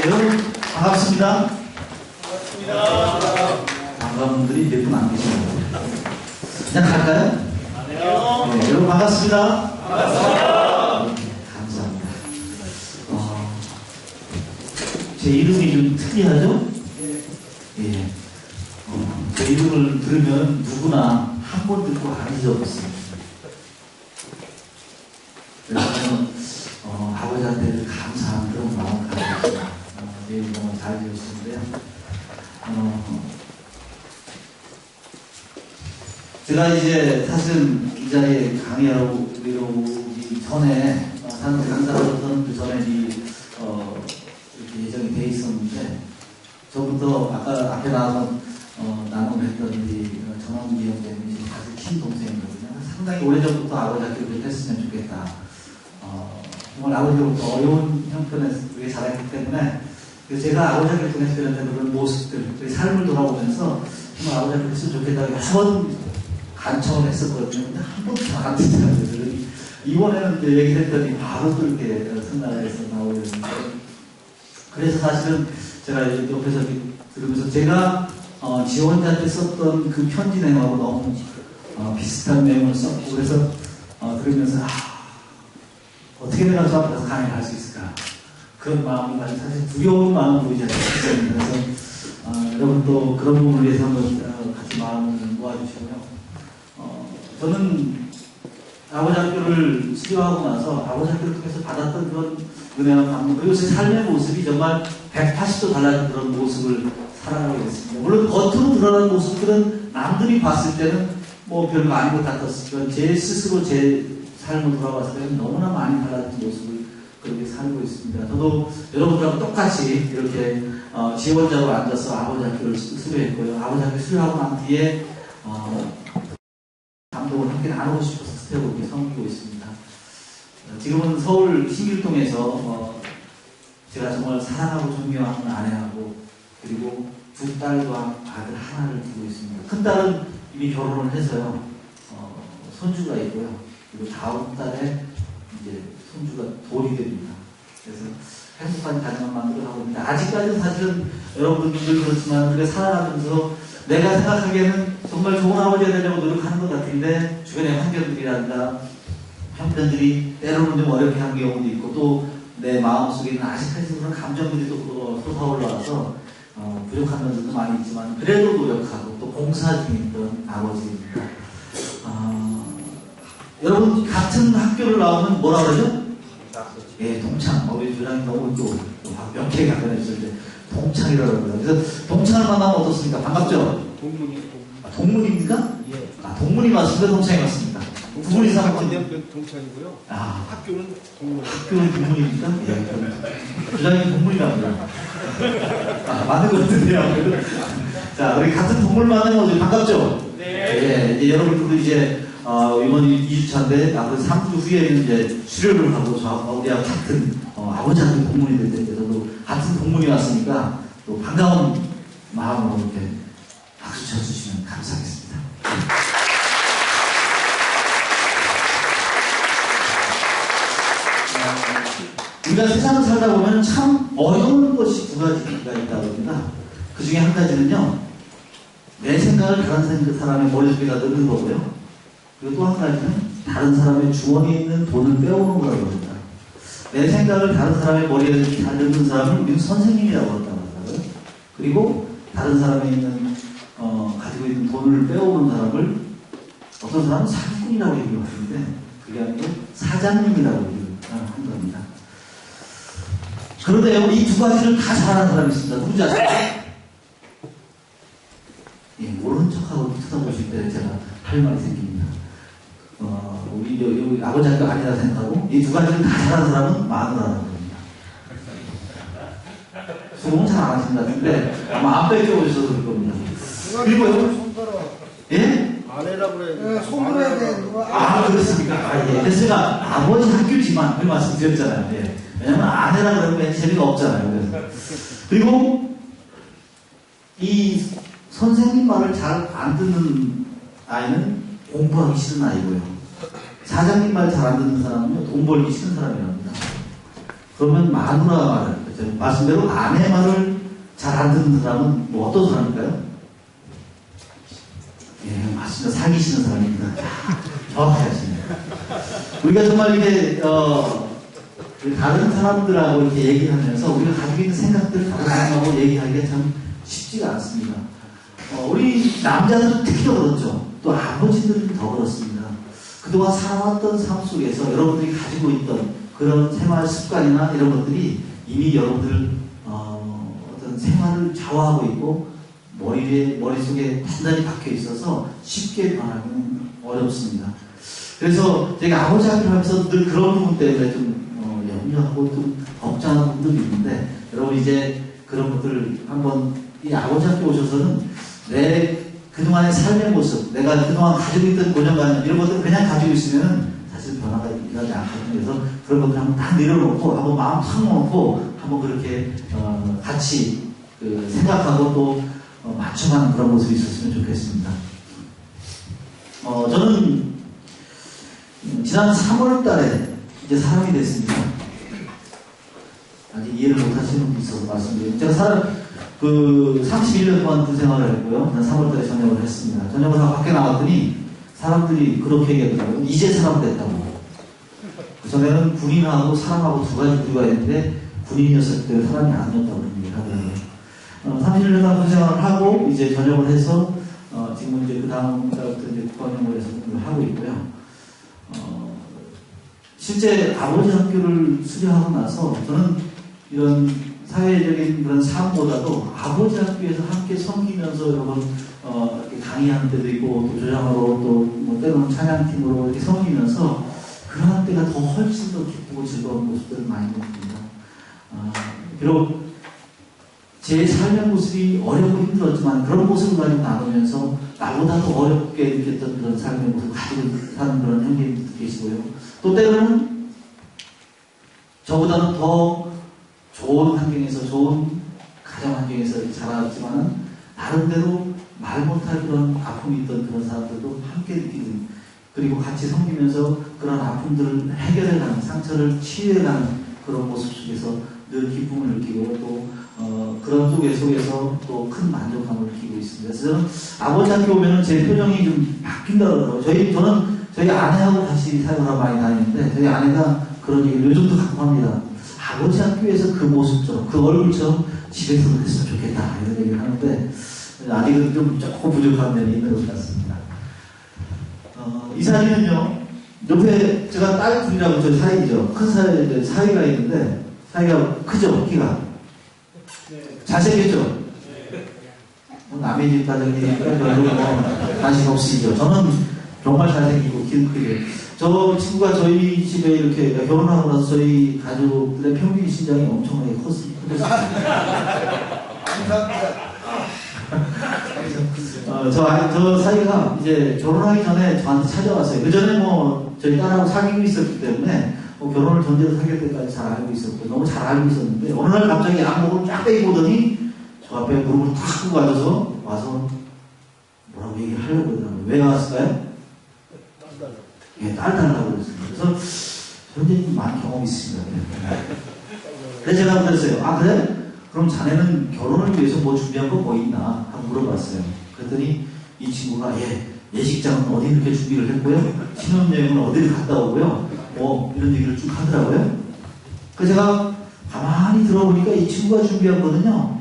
여러분 반갑습니다. 반가운 분들이 몇 분 안 계시네요. 그냥 갈까요? 네, 여러분 반갑습니다. 감사합니다. 제 이름이 좀 특이하죠? 예. 제 이름을 들으면 누구나 한 번 듣고 안 잊어버렸습니다. 그래서 저는 아버지한테 감사한 그런 마음을 가지고 있습니다. 내 이름 너무 잘 지었는데요. 제가 이제 사실 이 자리에 강의하고 이러기 전에 강사로서는 그 전에 이렇게 예정이 돼 있었는데 저부터 아까 앞에 나와서 나눔했던 전원기 형제님이 사실 친동생이거든요. 상당히 오래전부터 아버지 학교를 했으면 좋겠다. 정말 아버지로부터 어려운 형편에 자랐기 때문에 제가 아버지 학교를 통해서 배웠던 그런 모습들, 삶을 돌아보면서 정말 아버지 학교를 했으면 좋겠다. 여러 번 간청을 했었거든요. 근데 한 번도 안 듣더라고요. 이번에는 얘기했더니 바로 또 이렇게 승낙에서 나오려는데 그래서 사실은 제가 옆에서 들으면서 제가 지원자한테 썼던 그 편지 내용하고 너무 비슷한 내용을 썼고 그래서 들으면서 어떻게 내가 저 앞에서 강의를 할 수 있을까 그런 마음이 사실 두려운 마음을 보이지 않습니다. 그래서 여러분도 그런 부분을 위해서 한번 같이 마음을 모아주시고요. 저는 아버지 학교를 수료하고 나서 아버지 학교를 통해서 받았던 그런 은혜와 감동 그리고 제 삶의 모습이 정말 180도 달라진 그런 모습을 살아가고 있습니다. 물론 겉으로 드러난 모습들은 남들이 봤을 때는 뭐 별거 아닌 것 같았지만 제 스스로 제 삶을 돌아봤을 때는 너무나 많이 달라진 모습을 그렇게 살고 있습니다. 저도 여러분들하고 똑같이 이렇게 지원자로 앉아서 아버지 학교를 수료했고요. 아버지 학교 수료하고 난 뒤에 감동을 함께 나누고 싶어서 스텝을 섬기고 있습니다. 지금은 서울 신길동에서 제가 정말 사랑하고 존경하는 아내하고 그리고 두 딸과 아들 하나를 두고 있습니다. 큰 딸은 이미 결혼을 해서요. 손주가 있고요. 그리고 다음 달에 이제 손주가 돌이 됩니다. 그래서 행복한 가정을 만들어가고 있는데 아직까지는 사실은 여러분들 그렇지만 우리가 살아가면서 내가 생각하기에는 정말 좋은 아버지가 되려고 노력하는 것 같은데 주변의 환경들이란다 형편들이 때로는 좀 어렵게 한 경우도 있고 또 내 마음속에는 아직까지 그런 감정들이 또 솟아올라와서 부족한 면들도 많이 있지만 그래도 노력하고 또 봉사 중에 있던 아버지입니다. 여러분 같은 학교를 나오면 뭐라 그러죠? 예, 동창. 우리 조장님 너무 또 명쾌하게 답변해주셨는데 동창이라고 그러더라고요. 그래서 동창을 만나면 어떻습니까? 반갑죠? 동문입니까? 예. 동문이 맞습니다. 동창이 맞습니다. 두 분 이상 동창이고요. 학교는 동문. 학교는 동문입니까? 예. 조장님 동문이랍니다. 맞는 것 같은데요. 자, 우리 같은 동물 만나는 거죠. 반갑죠? 네. 예, 이제 여러분들도 이제 이번 2주차인데 앞으로 3주 후에는 이제 수료를 하고 우리하고 같은 아버지한테 동문이 될 텐데 저도 같은 동문이 왔으니까 또 반가운 마음으로 이렇게 박수 쳐주시면 감사하겠습니다. 우리가 세상을 살다 보면 참 어려운 것이 두 가지가 있다고 합니다. 그 중에 한 가지는요, 내 생각을 다른 사람의 머릿속에다 넣는 거고요. 그리고 또 한 가지는 다른 사람의 주머니에 있는 돈을 빼오는 거라고 합니다. 내 생각을 다른 사람의 머리에 넣는 사람을 우리는 선생님이라고 한다고 하더라고요. 그리고 다른 사람이 있는 가지고 있는 돈을 빼오는 사람을 어떤 사람은 사기꾼이라고 얘기를 하는데 그게 아니고 사장님이라고 얘기를 한 겁니다. 그런데 이 두 가지를 다 잘하는 사람이 있습니다. 누구지 아세요? 예, 모르는 척하고 쳐다보실 때 제가 할 말이 생깁니다. 우리 여기 아버지 학교 아니다 생각하고 이 두 가지를 다 잘하는 사람은 마누라라는 겁니다. 수긍은 잘 안 하신 것 같은데 아마 안 뺏겨오셔서 그럴 겁니다. 그리고요. 예? 아내라 그래. 손으로 해야 돼. 그렇습니까? 예. 그래서 아버지 학교지만 그 말씀 드렸잖아요. 예. 왜냐면 아내라 그러면 재미가 없잖아요. 그리고 이 선생님 말을 잘 안 듣는 아이는 공부하기 싫은 아이고요. 사장님 말 잘 안 듣는 사람은요, 돈 벌기 싫은 사람이랍니다. 그러면 마누라 말을 말씀대로 아내 말을 잘 안 듣는 사람은 뭐 어떤 사람일까요? 예, 맞습니다. 사귀시는 사람입니다. 정확하게 하시네요. 우리가 정말 이게, 다른 사람들하고 이렇게 얘기하면서 우리가 가지고 있는 생각들을 다른 사람하고 얘기하기가 참 쉽지가 않습니다. 우리 남자들은 특히 더 그렇죠. 또 아버지들은 더 그렇습니다. 그동안 살아왔던 삶 속에서 여러분들이 가지고 있던 그런 생활 습관이나 이런 것들이 이미 여러분들 어떤 생활을 좌우하고 있고 머릿속에 단단히 박혀 있어서 쉽게 변하기는 어렵습니다. 그래서 제가 아버지 학교를 하면서 늘 그런 부분 때문에 좀 염려하고 좀 걱정하는 부분들이 있는데, 여러분 이제 그런 것들을 한번 이 아버지 학교 오셔서는 내 그동안의 삶의 모습, 내가 그동안 가지고 있던 고정관념 이런 것들을 그냥 가지고 있으면 사실 변화가 일어나지 않거든요. 그래서 그런 것들 한번 다 내려놓고 한번 마음 탁 놓고 한번 그렇게 같이 생각하고 또 맞춰가는 그런 모습이 있었으면 좋겠습니다. 저는 지난 3월 달에 이제 사람이 됐습니다. 아직 이해를 못 하시는 분이 있어서 말씀드립니다. 제가 31년 동안 군 생활을 했고요. 3월 달에 전역을 했습니다. 전역을 하고 밖에 나왔더니 사람들이 그렇게 얘기하더라고요. 이제 사람 됐다고. 그전에는 군인하고 사람하고 두 가지 부류가 있는데 군인이었을 때 사람이 아니었다고 그런 얘기를 하더라고요. 31년 동안 군 생활을 하고 이제 전역을 해서 지금 이제 그 다음 달부터 이제 국방연구원에서 공부를 하고 있고요. 실제 아버지 학교를 수료하고 나서 저는 이런 사회적인 그런 삶보다도 아버지 학교에서 함께 섬기면서 여러분 이렇게 강의하는 때도 있고 또 조장으로 또 뭐 때로는 찬양팀으로 이렇게 섬기면서 그러한 때가 더 훨씬 더 기쁘고 즐거운 모습들을 많이 봅니다. 비록 제 삶의 모습이 어렵고 힘들었지만 그런 모습을 가지고 나누면서 나보다 더 어렵게 느꼈던 그런 삶의 모습을 가지고 사는 그런 형님들도 계시고요. 또 때로는 저보다는 더 좋은 환경에서, 좋은 가정 환경에서 자랐지만은 나름대로 말 못할 그런 아픔이 있던 그런 사람들도 함께 느끼는, 그리고 같이 섬기면서 그런 아픔들을 해결해가는, 상처를 치유해가는 그런 모습 속에서 늘 기쁨을 느끼고 또 그런 속에서 또 큰 만족감을 느끼고 있습니다. 그래서 저는 아버지 학교 오면은 제 표정이 좀 바뀐다고 그러더라고요. 저는 저희 아내하고 같이 사용을 많이 다니는데 저희 아내가 그런 얘기를 요즘도 가끔 합니다. 아버지 학교에서 그 모습처럼, 그 얼굴처럼 집에서도 했으면 좋겠다 이런 얘기를 하는데 아직은 좀 조금 부족한 면이 있는 것 같습니다. 이 사진은요, 옆에 제가 딸 둘이라고 저 사이죠. 큰 사이가 있는데 사이가 크죠, 키가. 잘생겼죠? 남의 집 가정이니까 별로 관심 없으시죠. 저는 정말 잘생기고 키도 크게. 저 친구가 저희 집에 이렇게 결혼하고 나서 저희 가족들의 평균 신장이 엄청나게 컸습니다. 저 사이가 이제 결혼하기 전에 저한테 찾아왔어요. 그 전에 뭐 저희 딸하고 사귀고 있었기 때문에 결혼을 전제로 사귈 때까지 잘 알고 있었고 너무 잘 알고 있었는데 어느 날 갑자기 안목을 쫙 빼고 보더니 저 앞에 무릎을 탁 꿇고 앉아서 와서 뭐라고 얘기를 하려고 그러더라고요. 왜 왔을까요? 예, 딸 달라고 그랬습니다. 그래서 선생님 많은 경험이 있습니다. 그래서 제가 그랬어요. 아 그래? 그럼 자네는 결혼을 위해서 뭐 준비한 거 뭐 있나? 하고 물어봤어요. 그랬더니 이 친구가 예식장은 어디 이렇게 준비를 했고요. 신혼여행은 어디를 갔다 오고요. 이런 얘기를 쭉 하더라고요. 그래서 제가 가만히 들어보니까 이 친구가 준비한 거는요.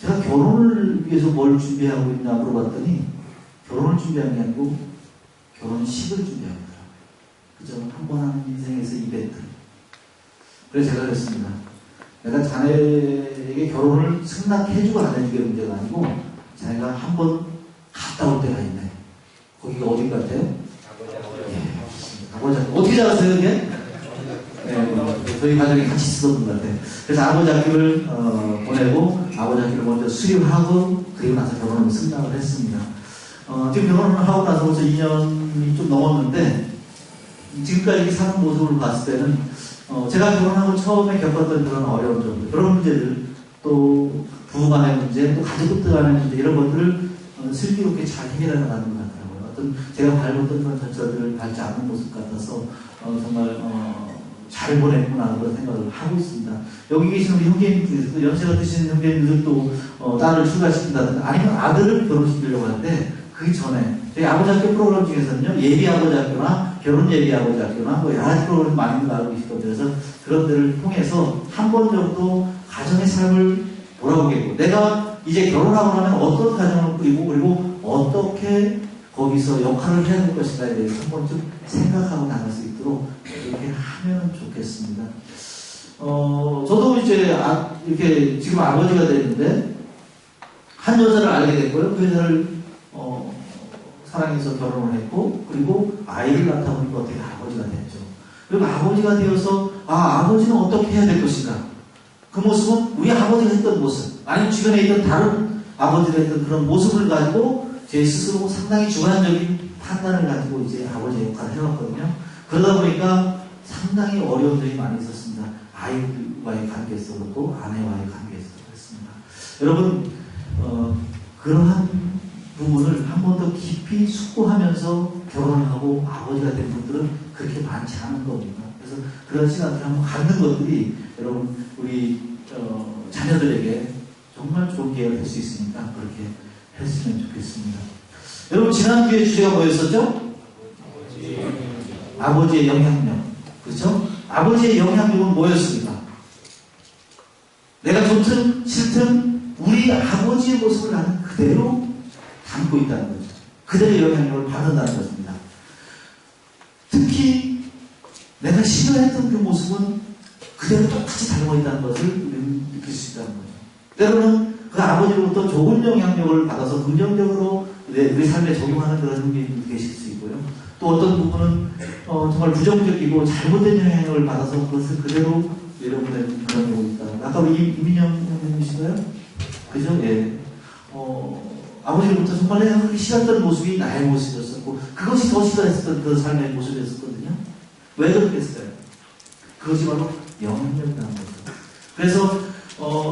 제가 결혼을 위해서 뭘 준비하고 있나 물어봤더니 결혼을 준비한 게 아니고 결혼식을 준비한 거더라고요. 그죠? 한 번 하는 인생에서 이벤트. 그래서 제가 그랬습니다. 내가 자네에게 결혼을 승낙해주고 안 해주게 문제가 아니고 자네가 한 번 갔다 올 때가 있네. 거기가 어딘 것 같아요? 아버지 학교. 어떻게 잡았어요, 이게? 저희 가족이 같이 쓰던 것 같아요. 그래서 아버지 학교를 보내고 아버지 학교를 먼저 수료하고 그리고 나서 결혼을 승낙을 했습니다. 지금 결혼을 하고 나서 벌써 2년이 좀 넘었는데 지금까지 사는 모습을 봤을 때는 제가 결혼하고 처음에 겪었던 그런 어려운 점들, 그런 문제들, 또 부부간의 문제, 또 가족들 간의 문제 이런 것들을 슬기롭게 잘 해결해 나가는 것 같더라고요. 어떤 제가 밟았던 그런 절차들을 밟지 않는 모습 같아서 정말 잘 보냈구나 그런 생각을 하고 있습니다. 여기 계신 우리 형제님들, 연세가 드시는 형제님들도 딸을 출가시킨다든가 아니면 아들을 결혼시키려고 하는데 그 전에 저희 아버지 학교 프로그램 중에서는요 예비 아버지 학교나 결혼 예비 아버지 학교나 뭐 여러 가지 프로그램 많이 있는 거 알고 계시거든요. 그래서 그런 데를 통해서 한 번 정도 가정의 삶을 돌아보겠고 내가 이제 결혼하고 나면 어떤 가정을 꾸리고 그리고 어떻게 거기서 역할을 해야 될 것인가에 대해서 한 번쯤 생각하고 나갈 수 있도록 이렇게 하면 좋겠습니다. 저도 이제 이렇게 지금 아버지가 됐는데 한 여자를 알게 됐고요. 그 여자를 사랑해서 결혼을 했고 그리고 아이를 낳다 보니까 어떻게 아버지가 됐죠. 그리고 아버지가 되어서 아버지는 어떻게 해야 될 것인가. 그 모습은 우리 아버지가 했던 모습 아니면 주변에 있던 다른 아버지가 했던 그런 모습을 가지고 제 스스로 상당히 주관적인 판단을 가지고 이제 아버지의 역할을 해왔거든요. 그러다 보니까 상당히 어려운 점이 많이 있었습니다. 아이와의 관계에서도 그렇고 아내와의 관계에서도 그렇습니다. 여러분 그러한 부분을 한 번 더 깊이 숙고하면서 결혼을 하고 아버지가 된 분들은 그렇게 많지 않은 겁니다. 그래서 그런 시간을 한번 갖는 것들이 여러분 우리 자녀들에게 정말 좋은 기회가 될 수 있으니까 그렇게 했으면 좋겠습니다. 여러분 지난주에 주제가 뭐였었죠? 아버지의 영향력. 그렇죠? 아버지의 영향력은 뭐였습니까? 내가 좋든 싫든 우리 아버지의 모습을 나는 그대로 담고 있다는 거죠. 그대로 영향력을 받는다는 것입니다. 특히 내가 싫어했던 그 모습은 그대로 똑같이 닮아 있다는 것을 우리는 느낄 수 있다는 거죠. 때로는 그 아버지로부터 좋은 영향력을 받아서 긍정적으로 우리 삶에 적용하는 그런 분이 계실 수 있고요. 또 어떤 부분은 정말 부정적이고 잘못된 영향력을 받아서 그것을 그대로 내려보내는 그런 경우가 있다. 아까 우리 이민영 형님이신가요? 그죠? 예. 아버지로부터 정말 내가 그렇게 싫었던 모습이 나의 모습이었었고 그것이 더 싫어했었던 그 삶의 모습이었었거든요. 왜 그렇게 했어요? 그것이 바로 영향력이라는 거죠. 그래서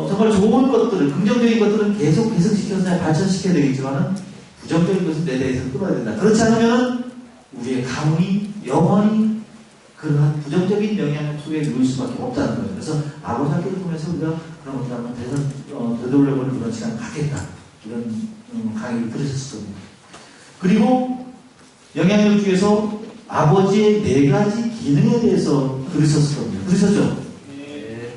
정말 좋은 것들을 긍정적인 것들은 계속 개선시켜서 발전시켜야 되겠지만 부정적인 것은 내 대해서 끊어야 된다. 그렇지 않으면 우리의 가문이 영원히 그러한 부정적인 영향 속에 놓일 수밖에 없다는 거예요. 그래서 아버지 학교를 통해서 우리가 그런 것들 한번 되돌려보는 그런 시간을 갖겠다. 이런 강의를 들으셨거든요. 그리고 영향력 중에서 아버지의 4가지 기능에 대해서 들으셨거든요. 들으셨죠? 네.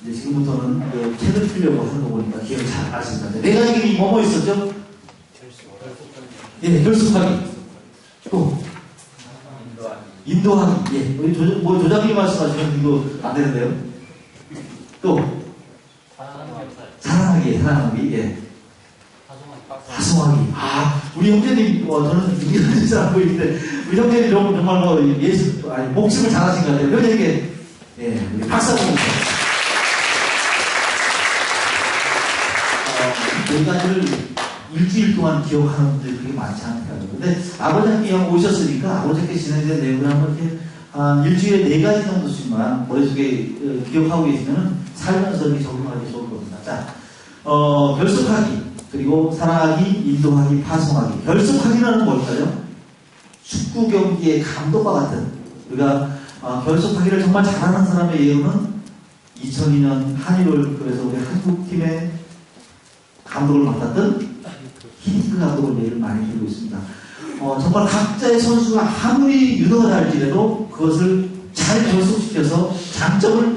이제 지금부터는 그 책을 피려고 하는 거 보니까 기억이 잘 나십니다. 4가지 기능이 뭐뭐 있었죠? 예, 결속하기. 또 인도하기. 예, 우리 조장님 말씀하시면 이거 안 되는데요. 또 사랑하기. 예. 파송하기. 우리 형제님, 저는 이런 사람 보이는데, 우리 형제님 정말 목숨을 잘하신 것 같아요. 형제에게, 예, 우리 박수 한번 주세요. 여기까지를 일주일 동안 기억하는 분들이 그렇게 많지 않더라고요. 근데 아버지께 오셨으니까 아버지께 진행된 내용을 한번 이렇게 일주일에 4가지 정도씩만 머릿속에 기억하고 계시면 살면서 이렇게 적용하기 좋을 겁니다. 자, 결속하기. 그리고 사랑하기, 인도하기, 파송하기. 결속하기는 뭘까요? 축구 경기의 감독과 같은 우리가 결속하기를 정말 잘하는 사람의 예우는 2002년 한일월급에서 우리 한국팀의 감독을 맡았던 히딩크 감독을 예를 많이 들고 있습니다. 정말 각자의 선수가 아무리 유능을 할지라도 그것을 잘 결속시켜서 장점을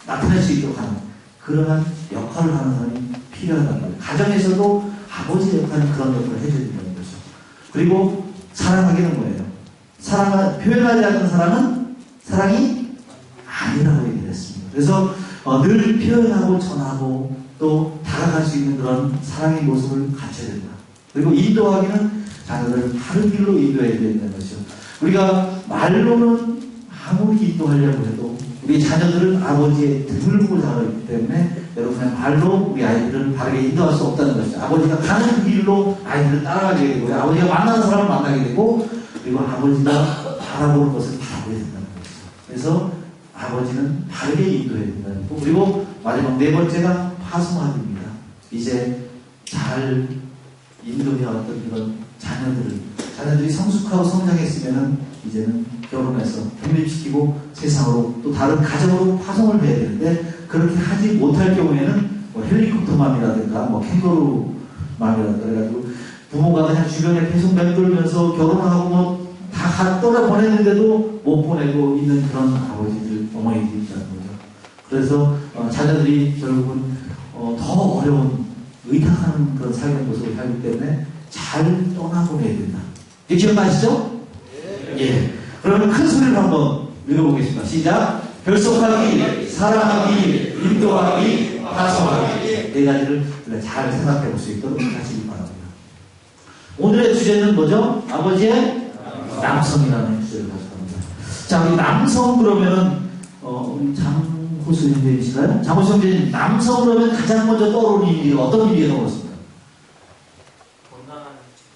나타낼 수 있도록 하는 그러한 역할을 하는 사람이 필요하다는 거예요. 가정에서도 아버지의 역할은 그런 역할을 해줘야 된다는 거죠. 그리고 사랑하기는 뭐예요? 표현하지 않는 사랑은 사랑이 아니라고 얘기를 했습니다. 그래서 늘 표현하고 전하고 또 다가갈 수 있는 그런 사랑의 모습을 갖춰야 된다. 그리고 인도하기는 자녀들을 바른 길로 인도해야 된다는 것이죠. 우리가 말로는 아무리 인도하려고 해도 우리 자녀들은 아버지의 등을 보고 자라있기 때문에 여러분의 말로 우리 아이들을 바르게 인도할 수 없다는 것이죠. 아버지가 가는 그 길로 아이들을 따라가게 되고 아버지가 만나는 사람을 만나게 되고 그리고 아버지가 바라보는 것을 바라보게 된다는 것이죠. 그래서 아버지는 바르게 인도해야 된다는 거. 그리고 마지막 4번째가 파송하기입니다. 이제 잘 인도해왔던 그런 자녀들이 성숙하고 성장했으면은 이제는 결혼해서 독립시키고 세상으로 또 다른 가정으로 파송을 해야 되는데 그렇게 하지 못할 경우에는 뭐 헬리콥터맘이라든가 뭐 캥거루맘이라든가 그래가지고 부모가 그냥 주변에 계속 맴돌면서 결혼하고 뭐 다 떠나 보냈는데도 못 보내고 있는 그런 아버지들, 어머니들이 있다는 거죠. 그래서 자녀들이 결국은 더 어려운 의탁하는 그런 삶의 모습을 살기 때문에 잘 떠나보내야 된다. 이게 기억나시죠? 예. 그러면 큰 소리를 한번 읽어보겠습니다. 시작. 결속하기, 사랑하기, 인도하기, 파송하기. 네 가지를 잘 생각해 볼 수 있도록 하시기 바랍니다. 오늘의 주제는 뭐죠? 아버지의 남성이라는 주제를 가져갑니다. 자, 우리 남성 그러면은 우리 장호수 형제이신가요? 장호수 형제님, 남성 그러면 가장 먼저 떠오르는 이미지가 어떤 이미지가 떠오르습니까?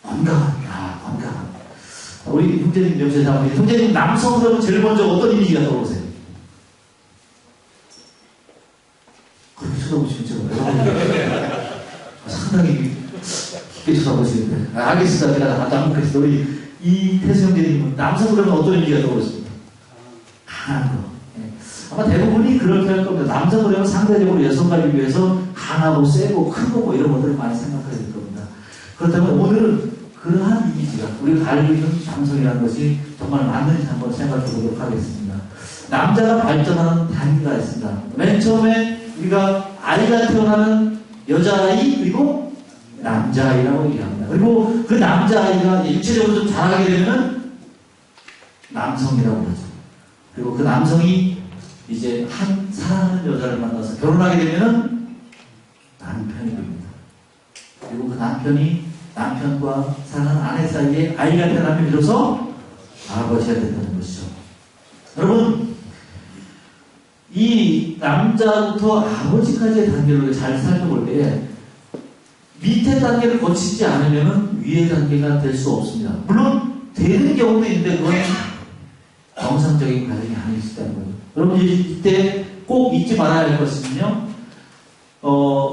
건강한. 우리 형제님 명세 장모님, 형제님 남성 그러면 제일 먼저 어떤 이미지가 떠오르세요? 그렇게 쳐다보시면 제가 상당히 깊게 쳐다보시는데 알겠습니다. 제가 다 묻겠습니다. 우리 이태수 형제님은 남성 그러면 어떤 이미지가 떠오르십니까? 강한 거. 네. 아마 대부분이 그렇게 할 겁니다. 남성 그러면 상대적으로 여성과 비교해서 강하고 세고 크고 뭐 이런 것들을 많이 생각하게 될 겁니다. 그렇다면 오늘은 그러한 이미지가 우리가 알고 있는 남성이라는 것이 정말 맞는지 한번 생각해 보도록 하겠습니다. 남자가 발전하는 단계가 있습니다. 맨 처음에 우리가 아이가 태어나는 여자아이 그리고 남자아이라고 얘기합니다. 그리고 그 남자아이가 육체적으로 좀 자라게 되면 남성이라고 하죠. 그리고 그 남성이 이제 한 사랑하는 여자를 만나서 결혼하게 되면 남편이 됩니다. 그리고 그 남편과 사랑하는 아내 사이에 아이가 태어나면 비로소 아버지가 된다는 것이죠. 여러분, 이 남자부터 아버지까지의 단계를 잘 살펴볼 때에 밑에 단계를 거치지 않으면 위의 단계가 될 수 없습니다. 물론 되는 경우도 있는데 그건 정상적인 과정이 아닐 수 있다는 거죠. 여러분 이때 꼭 잊지 말아야 할 것은요.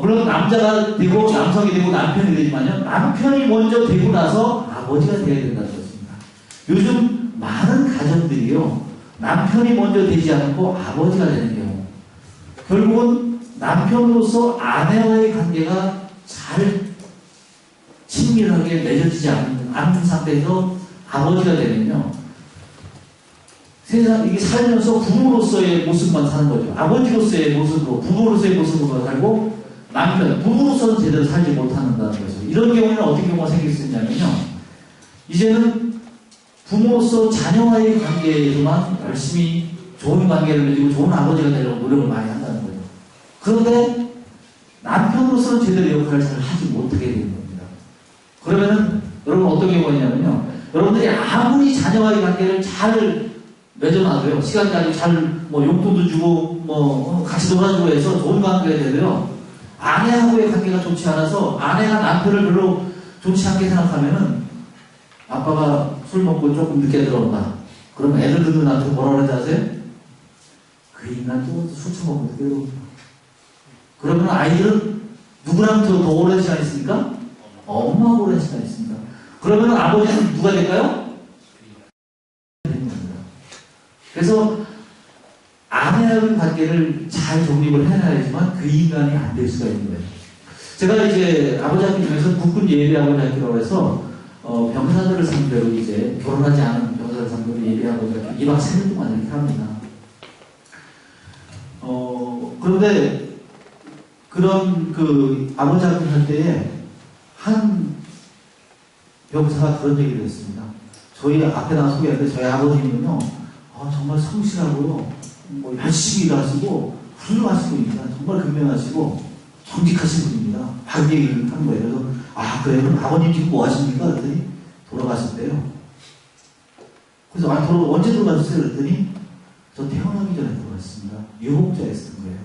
물론 남자가 되고 남성이 되고 남편이 되지만요. 남편이 먼저 되고 나서 아버지가 되어야 된다는 것입니다. 요즘 많은 가정들이요. 남편이 먼저 되지 않고 아버지가 되는 경우. 결국은 남편으로서 아내와의 관계가 잘 친밀하게 맺어지지 않는 상태에서 아버지가 되면요. 세상, 이게 살면서 부모로서의 모습만 사는 거죠. 아버지로서의 모습으로, 부모로서의 모습으로 살고, 부모로서는 제대로 살지 못한다는 거죠. 이런 경우에는 어떤 경우가 생길 수 있냐면요. 이제는 부모로서 자녀와의 관계에서만 열심히 좋은 관계를 맺고 좋은 아버지가 되려고 노력을 많이 한다는 거죠. 그런데 남편으로서는 제대로 역할을 잘 하지 못하게 되는 겁니다. 그러면은, 여러분 어떤 경우가 있냐면요. 여러분들이 아무리 자녀와의 관계를 잘 맺어놔도요. 시간 가지고 잘 뭐 용돈도 주고 같이 놀아주고 해서 좋은 관계가 되고요. 아내하고의 관계가 좋지 않아서 아내가 남편을 별로 좋지 않게 생각하면은 아빠가 술 먹고 조금 늦게 들어온다. 그러면 애들도 나한테 뭐라 그러지 아세요? 그 인간 또 술 처먹고 늦게 들어온다. 그러면 아이들은 누구랑 더 오랜 시간 있습니까? 엄마하고 오랜 시간 있습니다. 그러면 아버지는 누가 될까요? 그래서 아내와의 관계를 잘 정립을 해놔야지만 그 인간이 안 될 수가 있는 거예요. 제가 이제 아버지 학교 중에서 국군 예비 아버지 학교라고 해서 병사들을 상대로 이제 결혼하지 않은 병사들 상대로 예비 아버지 학교 2박 3일 동안 이렇게 합니다. 그런데 그런 그 아버지 학교 할 때에 한 병사가 그런 얘기를 했습니다. 저희 앞에 나와 소개하는데 저희 아버님은요. 정말 성실하고요. 열심히 일하시고 훌륭하신 분입니다. 정말 근면하시고 정직하신 분입니다. 막 얘기를 하는 거예요. 그래서 그래요? 그럼 아버님 지금 뭐 하십니까? 그랬더니 돌아가셨대요. 그래서 언제 돌아가셨어요? 그랬더니 저 태어나기 전에 돌아가셨습니다. 유목자였던 거예요.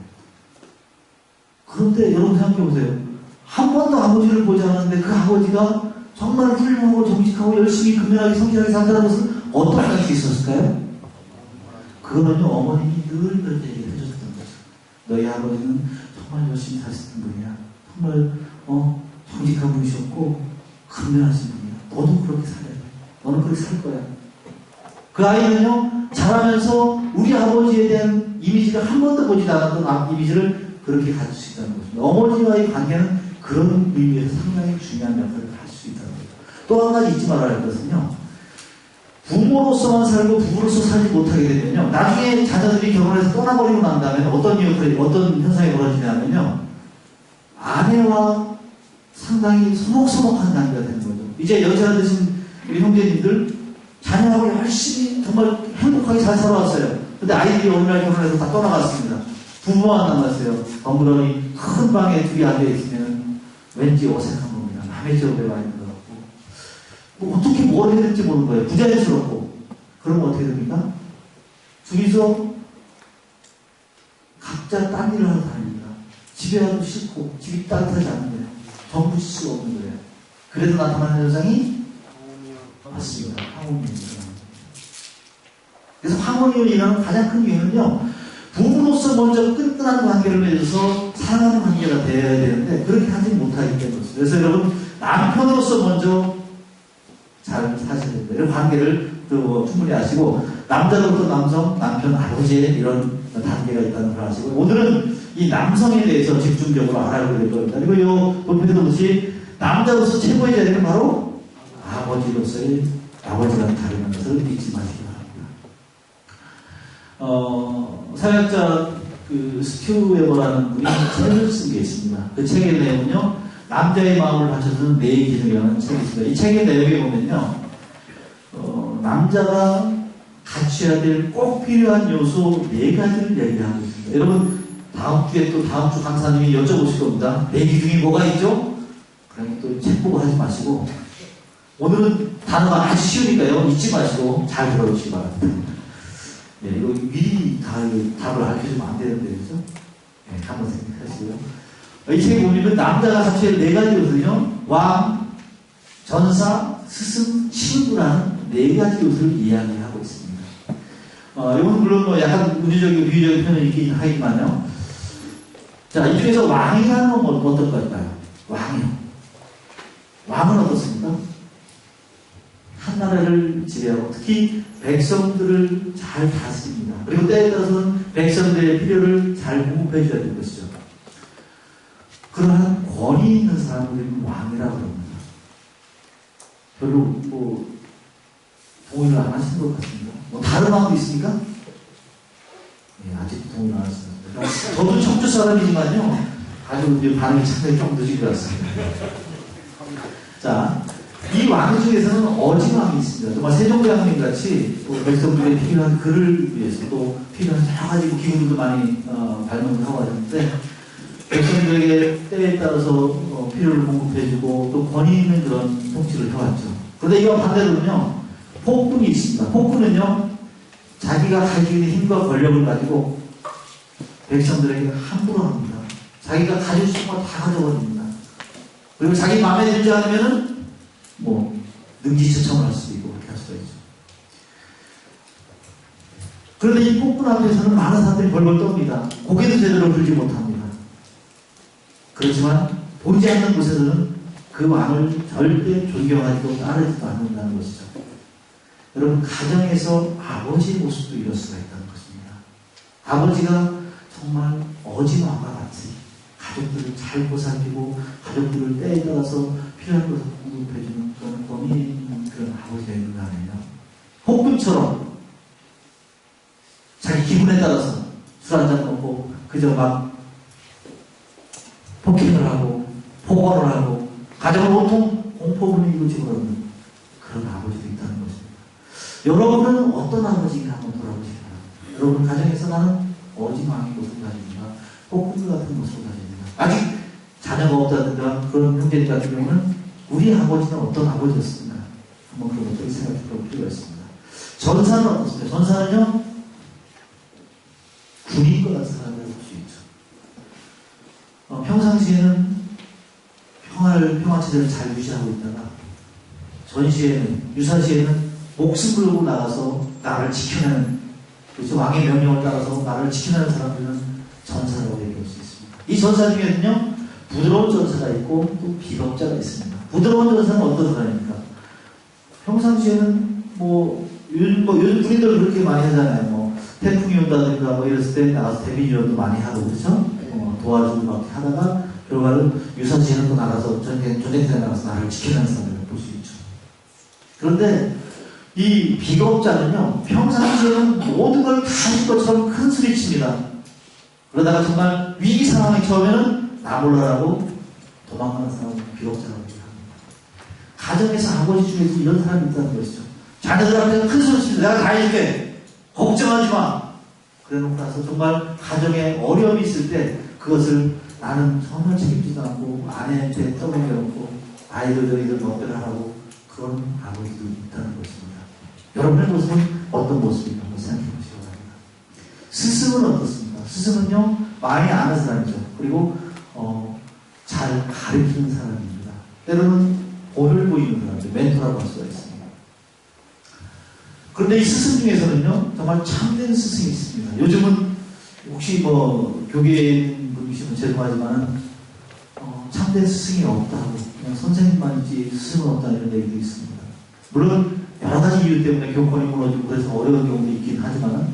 그런데 여러분 생각해보세요. 한 번도 아버지를 보지 않았는데 그 아버지가 정말 훌륭하고 정직하고 열심히 근면하게 성실하게 산다는 것은 어떤 할수 있었을까요? 그거는요, 어머님이 늘 그렇게 얘기를 해줬던 거죠. 너희 아버지는 정말 열심히 사셨던 분이야. 정말, 정직한 분이셨고, 근면하신 분이야. 너도 그렇게 살아야 돼. 너는 그렇게 살 거야. 그 아이는요, 자라면서 우리 아버지에 대한 이미지를 한 번도 보지 않았던 이미지를 그렇게 가질 수 있다는 것입니다. 어머니와의 관계는 그런 의미에서 상당히 중요한 역할을 할 수 있다는 거죠. 또 한 가지 잊지 말아야 할 것은요, 부모로서만 살고 부부로서 살지 못하게 되면요, 나중에 자녀들이 결혼해서 떠나버리고 난 다음에 어떤 현상이 벌어지냐면요, 아내와 상당히 서먹서먹한 관계가 되는 거죠. 이제 연세가 드신 우리 형제님들, 자녀하고 열심히 정말 행복하게 잘 살아왔어요. 근데 아이들이 어느 날 결혼해서 다 떠나갔습니다. 부부만 남았어요. 덩그러니 큰 방에 둘이 앉아있으면 왠지 어색한 겁니다. 남의 집에 와 있는 것 같고. 뭐 어떻게 뭘 해야 될지 모르는 거예요. 부자연스럽고. 그러면 어떻게 됩니까? 둘이서 각자 딴 일을 하러 다닙니다. 집에 가도 싫고, 집이 따뜻하지 않은 거예요. 정부 수가 없는 거예요. 그래도 나타나는 현상이 맞습니다. 황혼이온입니다. 그래서 황혼이온이라는 가장 큰 이유는요, 부부로서 먼저 끈끈한 관계를 맺어서 사랑하는 관계가 되어야 되는데 그렇게 하지 못하기 때문입니다. 그래서 여러분, 남편으로서 먼저 잘 사셔야 됩니다. 이런 관계를 충분히 아시고, 남자로부터 남성, 남편, 아버지의 이런 단계가 있다는 걸 아시고, 오늘은 이 남성에 대해서 집중적으로 알아보게 될 겁니다. 그리고 이 본편에도 보듯이 남자로서 최고의 자리는 바로 아버지로서의 아버지라는 다른 것을 잊지 마시기 바랍니다. 사회학자 스튜 웨버라는 분이 책을 쓴 게 있습니다. 그 책의 내용은요, 남자의 마음을 바쳐주는 네 기능이라는 책이 있습니다. 이 책의 내용에 보면요, 남자가 갖춰야 될 꼭 필요한 요소 네 가지를 얘기하고 있습니다. 여러분, 다음 주에 또 다음 주 강사님이 여쭤보실 겁니다. 네 기둥이 뭐가 있죠? 그러면 또 책 보고 하지 마시고, 오늘은 단어가 아주 쉬우니까요, 잊지 마시고 잘 들어주시기 바랍니다. 네, 이거 미리 답을 알려주면 안 되는데, 그죠? 네, 한번 생각하시고요. 이 책에 보면 남자가 갖춰야 할 네 가지 요소는요, 왕, 전사, 스승, 신부라는 네 가지 요소를 이야기하고 있습니다. 이건 물론 뭐 약간 우주적이고 비유적인 표현이 있긴 하지만요. 자, 이 중에서 왕이라는 건 어떨 것일까요? 왕이요. 왕은 어떻습니까? 한 나라를 지배하고 특히 백성들을 잘 다스립니다. 그리고 때에 따라서는 백성들의 필요를 잘 공급해 줘야 될 것이죠. 그러한 권위 있는 사람을 우리는 왕이라고 합니다. 별로 동의를 안 하시는 것 같습니다. 다른 왕도 있습니까? 네, 아직 동의를 안 하셨습니다. 저도 청주 사람이지만요, 아주 반응이 상당히 좀 늦은 것 같습니다. 자, 이 왕 중에서는 어지왕이 있습니다. 정말 세종대왕님 같이 백성들의 필요한 글을 위해서 또 필요한 여러 가지 기구들도 많이 발명을 하고 하셨는데, 백성들에게 때에 따라서 필요를 공급해주고 또 권위 있는 그런 통치를 해왔죠. 그런데 이와 반대로는요, 폭군이 있습니다. 폭군은요, 자기가 가지고 있는 힘과 권력을 가지고 백성들에게 함부로 합니다. 자기가 가질 수 있는 걸 다 가져버립니다. 그리고 자기 마음에 들지 않으면은 능지처참을 할 수도 있고 그렇게 할 수도 있죠. 그런데 이 폭군 앞에서는 많은 사람들이 벌벌 떱니다. 고개도 제대로 들지 못합니다. 그렇지만 보이지 않는 곳에서는 그 왕을 절대 존경하지도 따르지도 않는다는 것이죠. 여러분, 가정에서 아버지의 모습도 이럴 수가 있다는 것입니다. 아버지가 정말 어지왕과 같이 가족들을 잘 보살피고 가족들을 때에 따라서 필요한 것을 공급해주는 그런 권위 있는 그런 아버지가 있는 거 아니에요. 폭군처럼 자기 기분에 따라서 술 한잔 먹고 그저 막 폭행을 하고 폭언을 하고 가정을 온통 공포분위기로 집어넣는 그런 아버지도 있다는 것입니다. 여러분은 어떤 아버지인가 한번 돌아보시기 바랍니다. 여러분 가정에서 나는 어지왕의 모습을 가집니다. 폭군 같은 모습을 가집니다. 아직 자녀가 없다든가 그런 형제들 같은 경우는 우리 아버지는 어떤 아버지였습니까? 한번 그런 것들 생각해 볼 필요가 있습니다. 전사는 어떻습니까? 전사는요, 군인과 같은 사람이라고 볼 수 있죠. 평상시에는 평화체제를 잘 유지하고 있다가 유사시에는 목숨 걸고 나가서 나라를 지켜내는, 그렇죠? 왕의 명령을 따라서 나라를 지켜내는 사람들은 전사라고 얘기할 수 있습니다. 이 전사 중에는요, 부드러운 전사가 있고 또 비겁자가 있습니다. 부드러운 전사는 어떤 사람입니까? 평상시에는 요즘 군인들 그렇게 많이 하잖아요. 뭐, 태풍이 온다든가 뭐 이랬을 때 나가서 대비지원도 많이 하고, 그렇죠? 도와주고 막 하다가, 결과는 유사시에는 또 나가서 전쟁터에 나가서 나라를 지키는 사람들을 볼 수 있죠. 그런데, 이 비겁자는요, 평상시에는 모든 걸 다 할 것처럼 큰 소리 칩니다. 그러다가 정말 위기 상황이 처음에는 나 몰라라고 도망가는 사람은 비겁자라고 합니다. 가정에서 아버지 중에서 이런 사람이 있다는 것이죠. 자녀들한테 큰 소리 칩니다. 내가 다 해줄게. 걱정하지 마. 그래 놓고 나서 정말 가정에 어려움이 있을 때 그것을 나는 정말 책임지도 않고 아내한테 떠넘겨놓고 아이들 너희들 먹대로 하라고 그런 아버지도 있다는 것입니다. 여러분의 모습은 어떤 모습인가 한번 생각해 보시기 바랍니다. 스승은 어떻습니까? 스승은요, 많이 아는 사람이죠. 그리고 잘 가르치는 사람입니다. 때로는 본을 보이는 사람이죠. 멘토라고 할 수가 있습니다. 그런데 이 스승 중에서는요, 정말 참된 스승이 있습니다. 요즘은 혹시 뭐 교계에 있는 분이시면 죄송하지만 참된 스승이 없다고 그냥 선생님만이지 스승은 없다 이런 얘기도 있습니다. 물론 여러 가지 이유 때문에 교권이 무너지고 그래서 어려운 경우도 있긴 하지만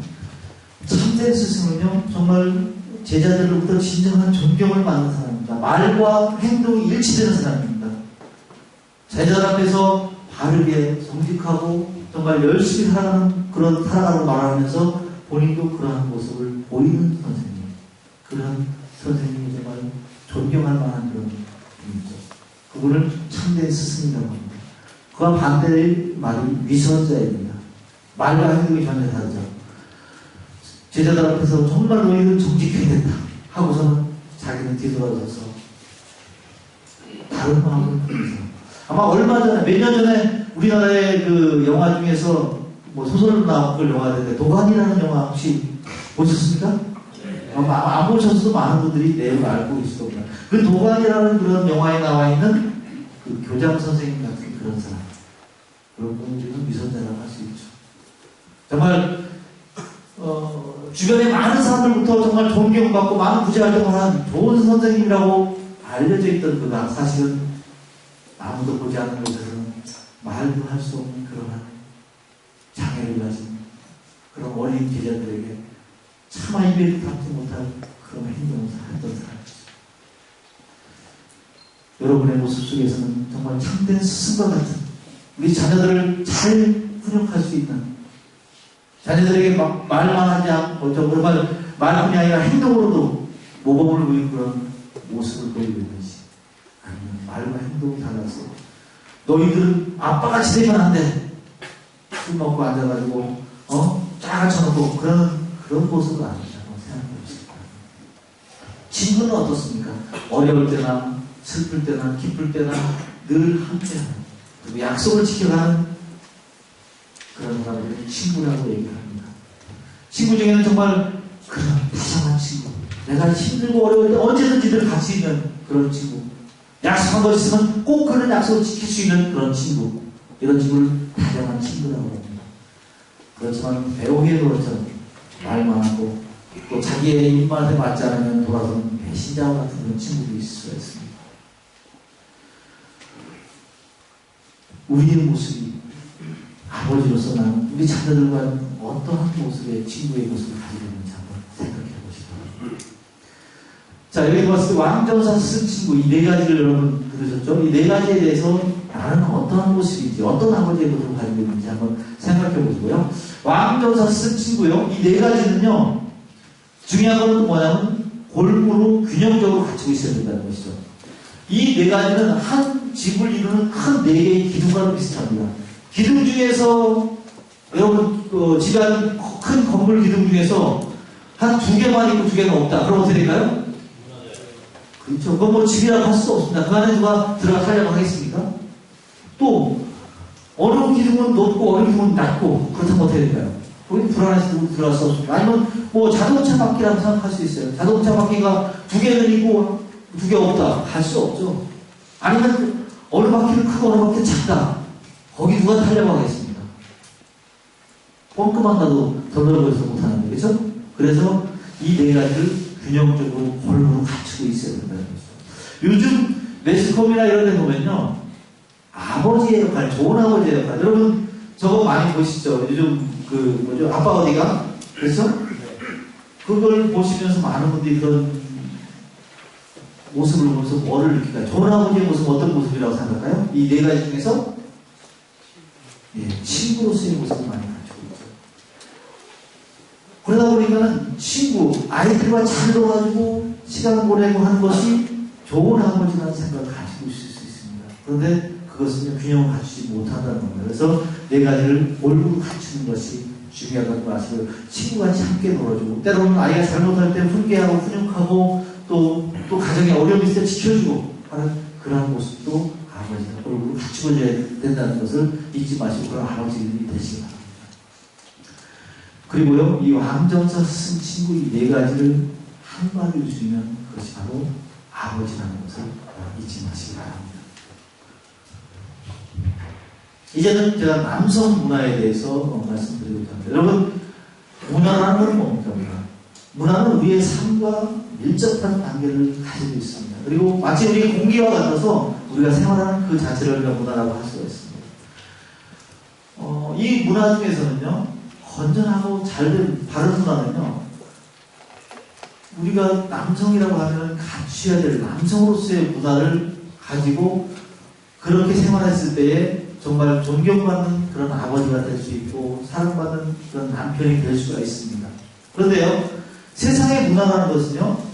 참된 스승은요 정말 제자들로부터 진정한 존경을 받는 사람입니다. 말과 행동이 일치되는 사람입니다. 제자들 앞에서 바르게 정직하고 정말 열심히 살아가는 말을 하면서 본인도 그러한 모습을 보이는 선생님, 그런 선생님이 정말 존경할 만한 그런 분이죠. 그분을 참된 스승이라고 합니다. 그와 반대의 말이 위선자입니다. 말과 행동이 전혀 다르죠. 제자들 앞에서 정말 너희는 정직해야 된다 하고서는 자기는 뒤돌아서서 다른 마음을 보면서 아마 얼마 전에 몇 년 전에 우리나라의 그 영화 중에서 뭐 소설로 나온 그 영화인데 도관이라는 영화 혹시 보셨습니까? 아마 안 보셔서도 많은 분들이 내용을 알고 계실 겁니다. 그 도관이라는 그런 영화에 나와 있는 그 교장 선생님 같은 그런 사람, 그런 분들은 위선자라고 할 수 있죠. 정말 주변에 많은 사람들부터 정말 존경받고 많은 부재활동을 한 좋은 선생님이라고 알려져 있던 그가 사실은 아무도 보지 않는 곳에서는 말도 할 수 없는 그러한 장애를 가진 그런 어린 제자들에게 차마 입에 담지 못할 그런 행동을 했던 사람이죠. 여러분의 모습 속에서는 정말 참된 스승과 같은 우리 자녀들을 잘 훈육할 수 있는 자녀들에게 말만 하지 않고 정말 말뿐이 아니라 행동으로도 모범을 보이는 그런 모습을 보이고 있는지 아니면 말과 행동이 달라서 너희들은 아빠같이 되면 안 돼. 술 먹고 앉아가지고 쫙 앉혀놓고 그런 모습은 아니라고 생각해보십시오. 친구는 어떻습니까? 어려울 때나 슬플 때나 기쁠 때나 늘 함께하는 그리고 약속을 지켜가는 그런 사람들이 친구라고 얘기를 합니다. 친구 중에는 정말 그런 다정한 친구, 내가 힘들고 어려울 때 언제든지 늘 같이 있는 그런 친구, 약속한 거 있으면 꼭 그런 약속을 지킬 수 있는 그런 친구, 이런 친구를 다정한 친구라고 합니다. 그렇지만 배우기에도 그렇죠. 말만 하고 또 자기의 입맛에 맞지 않으면 돌아서는 배신자와 같은 그런 친구도 있을 수가 있습니다. 우리의 모습이 아버지로서 나는 우리 자녀들과 어떠한 모습의 친구의 모습을 가지고 있는지 한번 생각해 보시기 바랍니다. 자, 여기 봤을 때 왕정사 스승 친구 이 네 가지를 여러분 들으셨죠? 이 네 가지에 대해서 나는 어떠한 모습인지 어떤 아버지의 모습을 가지고 있는지 한번 생각해 보시고요. 왕정사 스승 친구요. 이 네 가지는요. 중요한 건 뭐냐면 골고루 균형적으로 갖추고 있어야 된다는 것이죠. 이 네 가지는 한 집을 이루는 큰 네 개의 기둥과도 비슷합니다. 기둥 중에서 여러분 집에 하는 큰 건물 기둥 중에서 한 두 개만 있고 두 개는 없다. 그럼 어떻게 될까요? 그렇죠. 그건 뭐 집이라고 할 수 없습니다. 그 안에 누가 들어가 살려고 하겠습니까? 또 어느 기둥은 높고 어느 기둥은 낮고 그렇다면 어떻게 될까요? 거기 불안해서 누구 들어갈 수 없습니다. 아니면 뭐 자동차 바퀴라고 생각할 수 있어요. 자동차 바퀴가 두 개는 있고 두 개 없다. 갈 수 없죠. 아니면 어느 바퀴는 크고 어느 바퀴는 작다. 거기 누가 타려고 하겠습니까? 뻥크만 가도 더 넓어서 못하는데, 그렇죠? 그래서 이 네 가지를 균형적으로 골고루 갖추고 있어야 된다는 거죠. 요즘 매스컴이나 이런 데 보면요, 아버지의 역할, 좋은 아버지의 역할. 여러분, 저거 많이 보시죠. 요즘 그 뭐죠? 아빠 어디가? 그렇죠? 그걸 보시면서 많은 분들이 그런 모습을 보면서 뭐를 느낄까요? 좋은 아버지의 모습은 어떤 모습이라고 생각할까요? 이 네 가지 중에서 친구로서의 모습을 많이 가지고 있죠. 그러다 보니까는 친구, 아이들과 잘 놀아주고 시간을 보내고 하는 것이 좋은 아버지라는 생각을 가지고 있을 수 있습니다. 그런데 그것은 균형을 갖추지 못한다는 겁니다. 그래서 네 가지를 골고루 갖추는 것이 중요하다는 걸 아시고요. 친구같이 함께 놀아주고, 때로는 아이가 잘못할 때 훈계하고 훈육하고 또 가정에 어려움이 있을 때 지켜주고 하는 그런 모습도 아버지가 골고루 갖추어져야 된다는 것을 잊지 마시고 그런 아버지들이 되시기 바랍니다. 그리고요, 이 왕정사 스승 친구 이 네 가지를 한 마디로 주면 그것이 바로 아버지라는 것을 잊지 마시기 바랍니다. 이제는 제가 남성 문화에 대해서 말씀드리고자 합니다. 여러분, 문화라는 건 뭡니까? 문화는 우리의 삶과 밀접한 관계를 가지고 있습니다. 그리고 마치 우리 공기와 같아서 우리가 생활하는 그 자체를 문화라고 할 수가 있습니다. 이 문화 중에서는요, 건전하고 잘된 바른 문화는요, 우리가 남성이라고 하면 갖춰야 될 남성으로서의 문화를 가지고 그렇게 생활했을 때에 정말 존경받는 그런 아버지가 될 수 있고 사랑받는 그런 남편이 될 수가 있습니다. 그런데요, 세상의 문화라는 것은요,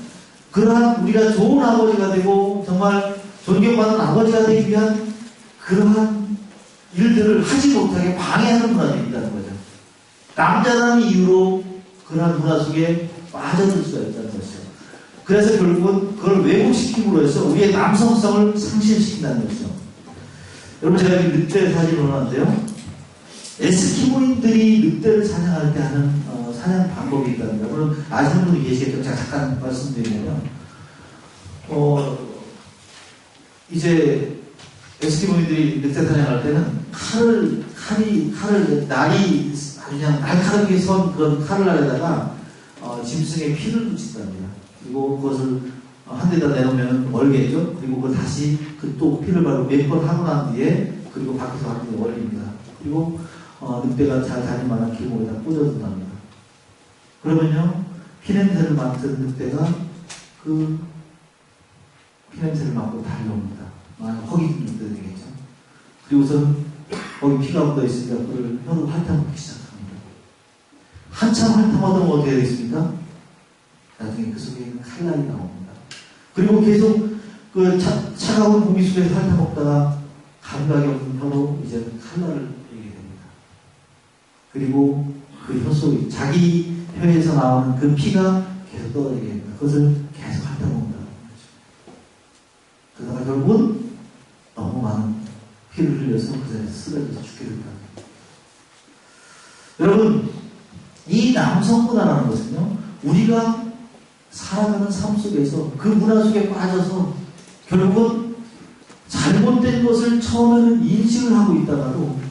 그러한 우리가 좋은 아버지가 되고 정말 존경받는 아버지가 되기 위한 그러한 일들을 하지 못하게 방해하는 문화들이 있다는 거죠. 남자라는 이유로 그러한 문화 속에 빠져들 수가 있다는 것이죠. 그래서 결국은 그걸 왜곡시킴으로 해서 우리의 남성성을 상실시킨다는 것이죠. 여러분, 제가 여기 늑대 사진을 올렸는데요. 에스키모인들이 늑대를 사냥할 때 하는 사냥 방법이 있답니다. 물론 아시는 분이 계시겠죠. 제가 잠깐 말씀드리면 이제 에스키모인들이 늑대 사냥할 때는 칼을 날이 그냥 날카롭게 선 그런 칼을 날에다가 짐승의 피를 묻힌답니다. 그리고 그것을 한 대다 내놓으면 멀겠죠. 그리고 그걸 다시 또 피를 바르고 몇 번 하고 난 뒤에 그리고 밖에서 한 대 올립니다. 그리고 늑대가 잘 다닐 만한 길목에다 꽂아둔답니다. 그러면요, 피냄새를 맡은 늑대가 그 피냄새를 맡고 달려옵니다. 허기 늑대 되겠죠. 그리고선 거기 피가 묻어 있으니까 그걸 혀로 핥아먹기 시작합니다. 한참 핥아먹으면 어떻게 되겠습니까? 나중에 그 속에 있는 칼날이 나옵니다. 그리고 계속 그 차가운 공기 속에서 핥아먹다가 감각이 없는 혀로 이제 칼날을 빼게 됩니다. 그리고 그 혀 속에 자기 혀에서 나오는 그 피가 계속 떨어지게 됩니다. 그것을 계속 핥아먹는다는 거죠. 그러다가 결국은 너무 많은 피를 흘려서 그 자리에서 쓰러져서 죽게 된다. 여러분, 이 남성 문화라는 것은요, 우리가 살아가는 삶 속에서 그 문화 속에 빠져서 결국은 잘못된 것을 처음에는 인식을 하고 있다가도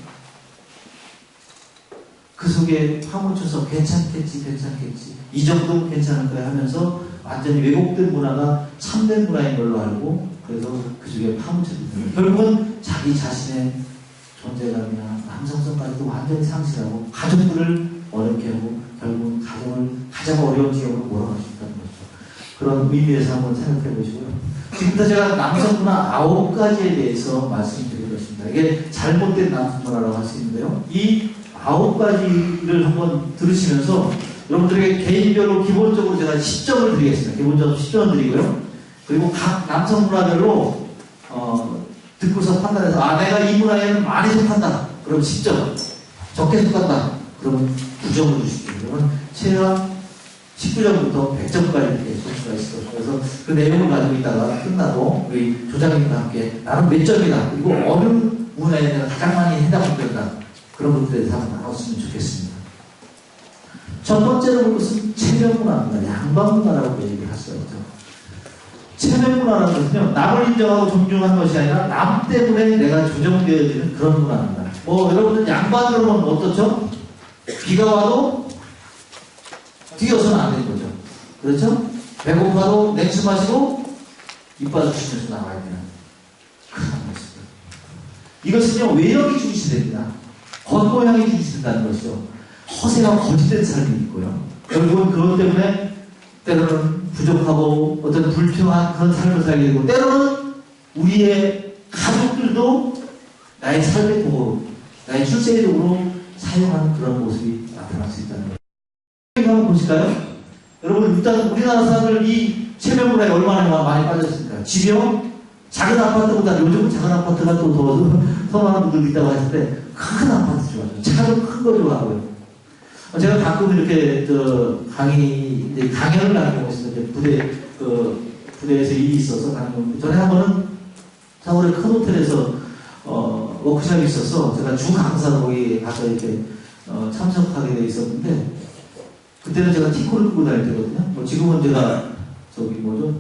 그 속에 파묻혀서 괜찮겠지 이 정도는 괜찮을 거야 하면서 완전히 왜곡된 문화가 참된 문화인 걸로 알고 그래서 그 속에 파묻혀집니다. 결국은 자기 자신의 존재감이나 남성성까지도 완전히 상실하고 가족들을 어렵게 하고 결국은 가정을 가장 어려운 지역으로 몰아갈 수 있다는 거죠. 그런 의미에서 한번 생각해 보시고요. 지금부터 제가 남성 문화 9가지에 대해서 말씀드릴 것입니다. 이게 잘못된 남성 문화라고 할 수 있는데요. 이 9가지를 한번 들으시면서 여러분들에게 개인별로 기본적으로 제가 10점을 드리겠습니다. 기본적으로 10점을 드리고요. 그리고 각 남성 문화별로 듣고서 판단해서 내가 이 문화에는 많이 속한다. 그럼 10점. 적게 속한다. 그러면 9점을 주십시오. 그러면 최하 19점부터 100점까지 이렇게 쏠 수가 있어요. 그래서 그 내용을 가지고 있다가 끝나도 우리 조장님과 함께 나는 몇 점이다. 그리고 어느 문화에 내가 가장 많이 해당된다. 그런 것들에 대해서 한번 나눴으면 좋겠습니다. 첫 번째로 볼 것은 체면 문화입니다. 양반 문화라고 얘기를 할 수가 있죠. 체면 문화라는 것은요, 남을 인정하고 존중하는 것이 아니라 남 때문에 내가 조정되어지는 그런 문화입니다. 여러분들 양반 그러면 어떻죠? 비가 와도 뛰어서는 안 되는 거죠. 그렇죠? 배고파도 냉수 마시고 이빨 주시면서 나와야 되는 그런 것입니다. 이것은요, 외형이 중시됩니다. 겉모양이 뒤집힌다는 것이죠. 허세와 거짓된 삶이 있고요. 결국은 그것 때문에 때로는 부족하고 어떤 불평한 그런 삶을 살게 되고, 때로는 우리의 가족들도 나의 삶의 도구로, 나의 출세의 도구로 사용하는 그런 모습이 나타날 수 있다는 거예요. 한번 보실까요? 여러분, 일단 우리나라 사람들 이 체면문화에 얼마나 많이 빠졌습니까? 지병, 작은 아파트보다 요즘은 작은 아파트가 또 더 선호하는 분들도 있다고 하는데, 큰 아파트 좋아하죠. 차도 큰 거 좋아하고요. 제가 가끔 이렇게 강연을 하는 경우가 있어요. 부대에서 일이 있어서 가는 경우. 전에 한 번은 서울의 큰 호텔에서 워크숍이 있어서 제가 주 강사로 거기 가서 이렇게 참석하게 돼 있었는데, 그때는 제가 티코를 끌고 다닐 때거든요. 뭐 지금은 제가 차들이 뭐예요?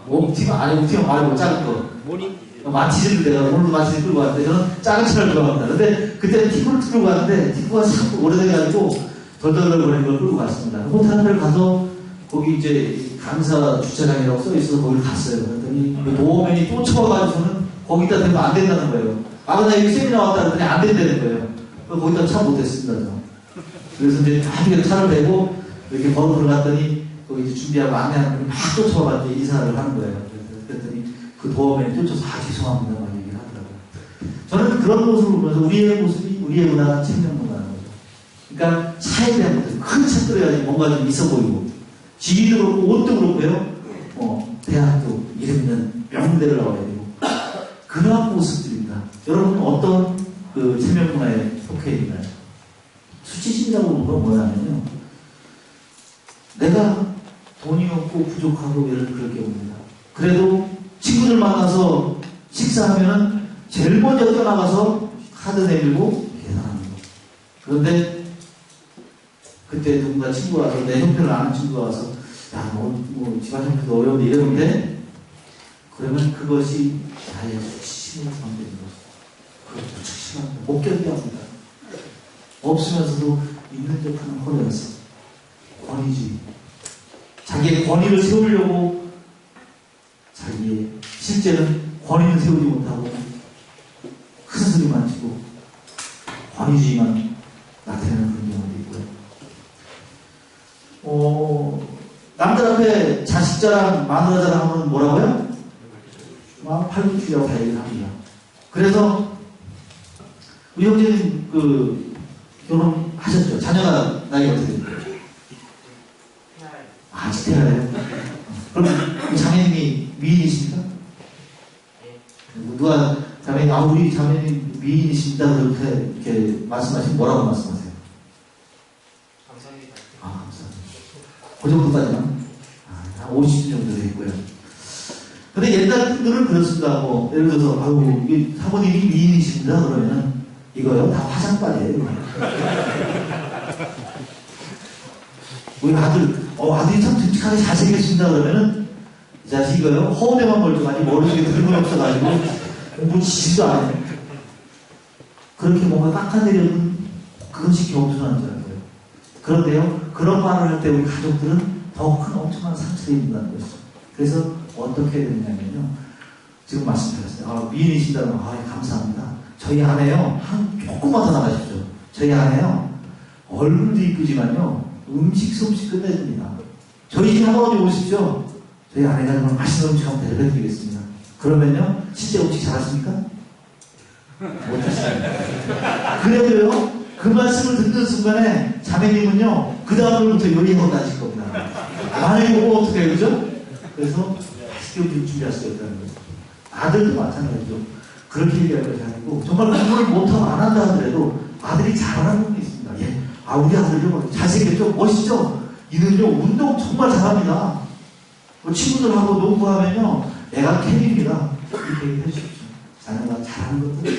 옵티마 말고 작은 거. 모닝. 마티즈를 내가 오늘도 마티즈 끌고 왔는데, 저는 작은 차를 좋아합니다. 근데 그때는 티코를 끌고 갔는데, 티코가 참 오래돼가지고 덜덜덜거리는 걸 끌고 갔습니다. 호텔을 가서 거기 이제 강사 주차장이라고 써 있어서 거기를 갔어요. 그랬더니 그 도어맨이 또 쳐와가지고는 거기다 대면 안 된다는 거예요. 나 여기 세미나 왔다 그랬더니 안 된다는 거예요. 거기다 차 못했습니다. 저. 그래서 이제 나중에 차를 대고 이렇게 걸어 들어갔더니 거기 이제 준비하고 안내하는 분이 막 쫓아와가지고 인사를 하는 거예요. 그랬더니 그 도어맨이 쫓아서 죄송합니다 막 얘기를 하더라고요. 저는 그런 모습을 보면서 우리의 모습이 우리의 문화가 책명 문화라는 거죠. 그러니까 차에 대한 것들, 큰 차 끌어야지 뭔가 좀 있어 보이고, 지위도 그렇고 옷도 그렇고요. 대학도 이름 있는 명대를 나와야 되고, 그러한 모습들입니다. 여러분은 어떤 그 체면 문화에 속해 있나요? 수치심이라고 하는 건 뭐냐면요, 내가 돈이 없고 부족하고 예를 그렇게 봅니다. 그래도 친구들 만나서 식사하면은 제일 먼저 떠나가서 카드 내밀고 계산하는 거. 그런데 그때 누군가 친구가 와서, 내 형편을 아는 친구가 와서, 야, 뭐 집안 형편도 어려운데 이러는데, 그러면 그것이 나의 수치심을 담는 것이다. 그것도 수치심합니다. 못 견뎌합니다. 없으면서도 있는 척하는 허려서 권위주의. 자기의 권위를 세우려고 자기의 실제는 권위를 세우지 못하고 큰 소리만 치고 권위주의만 나타내는 그런 경우도 있고요. 남들 앞에 자식 자랑, 마누라 자랑 하면 뭐라고요? 막 팔꿈치라고 다 얘기를 합니다. 그래서 우리 형제님 결혼하셨죠? 자녀가 나이가 어떻게 돼요? 아직 태어나요? 그럼 자매님이 미인이십니까? 누가 자매님, 우리 자매님 미인이십니다. 이렇게 말씀하시면 뭐라고 말씀하세요? 감사합니다. 감사합니다. 그 정도까지만? 한 50분 정도 되겠고요. 근데 옛날 분들은 그렇습니다. 예를 들어서, 사모님이 미인이십니다. 그러면은, 이거요? 다 화장빨이에요. 우리 아들이 참 듬직하게 잘생겼습니다. 그러면은, 이 자식 이거요? 허우대만 멀쩡하지 머릿속에 들은 건 없어가지고, 공부 지지도 안 해요. 그렇게 뭔가 깎아내려면 그것이 겸손한 줄 알아요. 그런데요, 그런 말을 할 때 우리 가족들은 더 큰 엄청난 상처를 입는다는 것이죠. 그래서 어떻게 해야 되느냐면요, 지금 말씀드렸어요. 미인이신다면, 감사합니다. 저희 아내요, 조금만 더 나가십시오. 저희 아내요, 얼굴도 이쁘지만요, 음식 솜씨 끝내줍니다. 저희 집 한번 어디 오십시오. 저희 아내가 정말 맛있는 음식 한번 대접해드리겠습니다. 그러면요, 진짜 음식 잘하십니까? 못하십니다. 그래도요, 그 말씀을 듣는 순간에 자매님은요, 그 다음부터 요리하고 다니실 겁니다. 만약에 오면 어떻게 해요, 그죠? 그래서 맛있게 음식 준비할 수가 있다는 거죠. 아들도 마찬가지죠. 그렇게 얘기할 것이 아니고, 정말 공부를 못하고 안 한다 하더라도 아들이 잘하는 부분이 있습니다. 우리 아들요, 잘생겼죠? 멋있죠? 이는요, 운동 정말 잘합니다. 친구들하고 농구하면요, 애가 캔입니다. 이렇게 얘기해 주십시오. 자녀가 잘하는 것들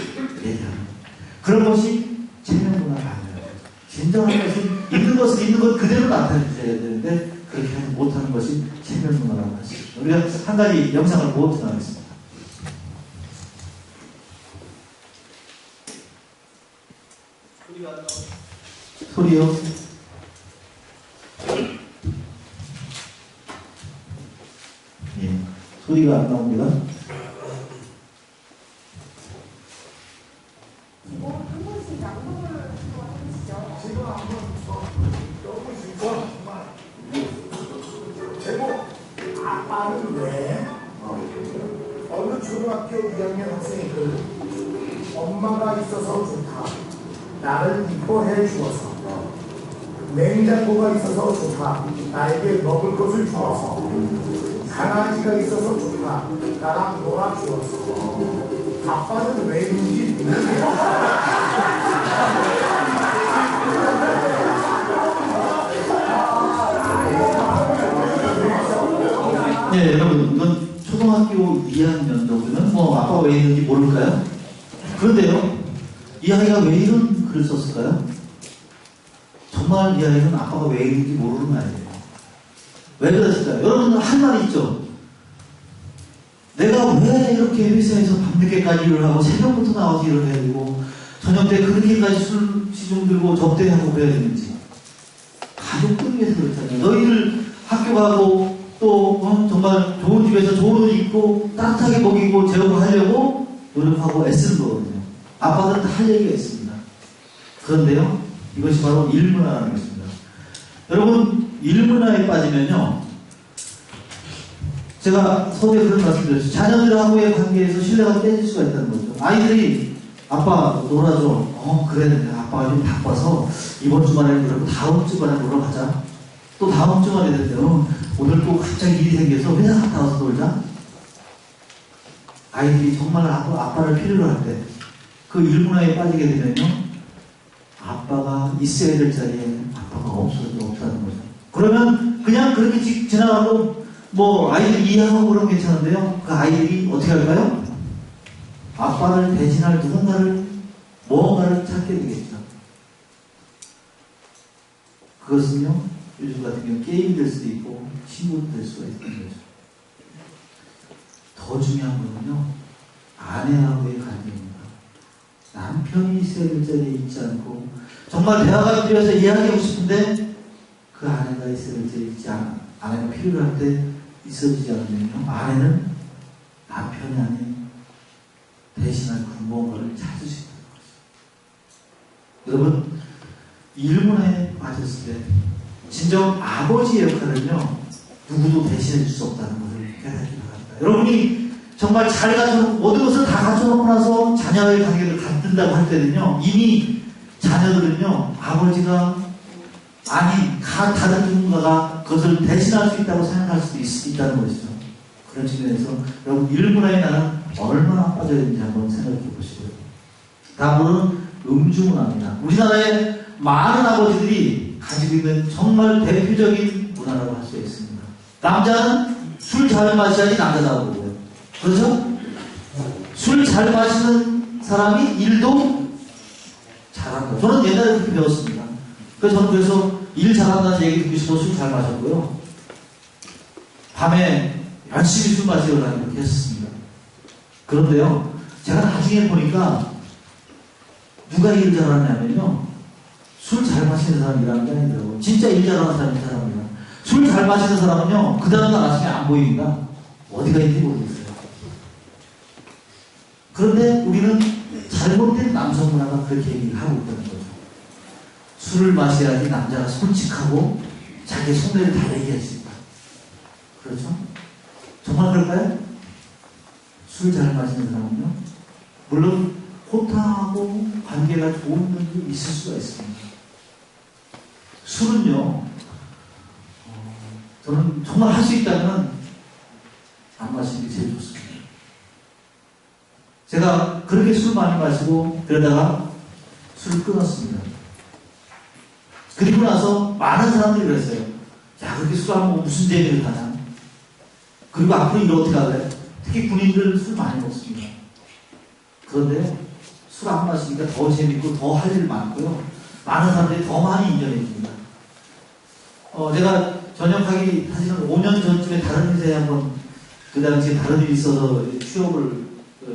얘기하는 것. 그런 것이 체면문화가 아니에요. 진정한 것은 있는 것은 있는 것 그대로 나타내줘야 되는데, 그렇게 하지 못하는 것이 체면문화라고 할 수 있습니다. 우리가 한 가지 영상을 보고 들어가겠습니다. 소리요. 소리가 안 나옵니다. 아는데 어느 초등학교 2학년 학생이 엄마가 있어서 좋다. 나를 이뻐해 주어서. 냉장고가 있어서 좋다. 나에게 먹을 것을 주어서. 강아지가 있어서 좋다. 나랑 놀아주어서. 아빠는 왜 있는지 네, 여러분, 이건 초등학교 2학년 정도면 뭐 아빠가 왜 있는지 모를까요? 그런데요, 이 아이가 왜 이런 글을 썼을까요? 정말 이 아이는 아빠가 왜 있는지 모르는 아이예요. 왜 그랬을까요? 여러분 할 말이 있죠? 내가 왜 이렇게 회사에서 밤늦게까지 일을 하고 새벽부터 나와서 일을 해야 되고 저녁 때 그렇게까지 술 시중 들고 접대하고 그래야 되는지. 가족들 위해서 그렇잖아요. 너희들 학교 가고 또 정말 좋은 집에서 좋은 옷 입고 따뜻하게 먹이고 재우고 하려고 노력하고 애쓰는 거거든요. 아빠들은 다 할 얘기가 있습니다. 그런데요, 이것이 바로 일문화라는 것입니다. 여러분, 일문화에 빠지면요, 제가 서두에 그런 말씀 드렸죠. 자녀들하고의 관계에서 신뢰가 깨질 수가 있다는 거죠. 아이들이 아빠 놀아줘. 그래, 아빠가 좀 바빠서 이번 주말에 그러고 다음 주말에 놀러 가자. 또 다음 주말에 되면 오늘 또 갑자기 일이 생겨서 회사 갔다 와서 놀자. 아이들이 정말 아빠를 필요로 할 때 그 일문화에 빠지게 되면요, 아빠가 있어야 될 자리에 아빠가 없다는 거죠. 그러면 그냥 그렇게 지나가도 뭐 아이들이 이해하고 그러면 괜찮은데요, 그 아이들이 어떻게 할까요? 아빠를 대신할 누군가를, 무언가를 찾게 되겠죠. 그것은요, 요즘 같은 경우 게임이 될 수도 있고 친구도 될 수가 있는 거죠. 더 중요한 거는요, 아내하고의 관계입니다. 남편이 있어야 될 자리에 있지 않고 정말 대화가 필요해서 이야기하고 싶은데 그 아내가 있어야 될 자리에 있지 않아. 아내가 필요할 때 있어지지 않으면요, 아내는 남편이 아닌 대신할 그 무언가를 찾을 수 있다는 거죠. 여러분, 일문화에 빠졌을 때 진정 아버지의 역할은요, 누구도 대신해 줄 수 없다는 것을 깨닫기 바랍니다. 여러분이 정말 잘 갖춰놓고 모든 것을 다 갖춰놓고 나서 자녀의 관계를 갖는다고 할 때는요, 이미 자녀들은요, 아버지가 아닌 다른 누군가가 그것을 대신할 수 있다고 생각할 수도 있다는 것이죠. 그런 측면에서 여러분, 일문화에 나는 얼마나 빠져야 되는지 한번 생각해 보시고요. 다음으로는 음주문화입니다. 우리나라의 많은 아버지들이 가지고 있는 정말 대표적인 문화라고 할 수 있습니다. 남자는 술 잘 마셔야지 남자다고 그러고요. 그렇죠? 술 잘 마시는 사람이 일도 잘한다. 저는 옛날에 그렇게 배웠습니다. 저는 일 잘한다는 얘기 듣고 싶어서 술 잘 마셨고요. 밤에 열심히 술 마시러 다니고 그렇게 했었습니다. 그런데요, 제가 나중에 보니까 누가 일을 잘하냐면요, 술 잘 마시는 사람이라는 게 아니더라고요. 진짜 일 잘하는 사람이 사람이에요. 술 잘 마시는 사람은요, 그 다음날 아침에 안 보입니다. 어디가 있는지 모르겠어요. 그런데 우리는 잘못된 남성 문화가 그렇게 얘기를 하고 있다는 거죠. 술을 마셔야지 남자가 솔직하고 자기 속내를 다 얘기할 수 있다. 그렇죠? 정말 그럴까요? 술 잘 마시는 사람은요, 물론 호탕하고 관계가 좋은 분도 있을 수가 있습니다. 술은요, 저는 정말 할 수 있다면 안 마시는 게 제일 좋습니다. 제가 그렇게 술 많이 마시고 그러다가 술을 끊었습니다. 그리고 나서 많은 사람들이 그랬어요. 야, 그렇게 술 안 먹으면 무슨 재미를 하냐. 그리고 앞으로 이거 어떻게 할래? 특히 군인들은 술 많이 먹습니다. 그런데요, 술 안 마시니까 더 재밌고 더 할 일 많고요, 많은 사람들이 더 많이 인정해 줍니다. 제가 전역하기 사실은 5년 전쯤에 다른 회사에 한번, 그 당시에 다른 일이 있어서 취업을,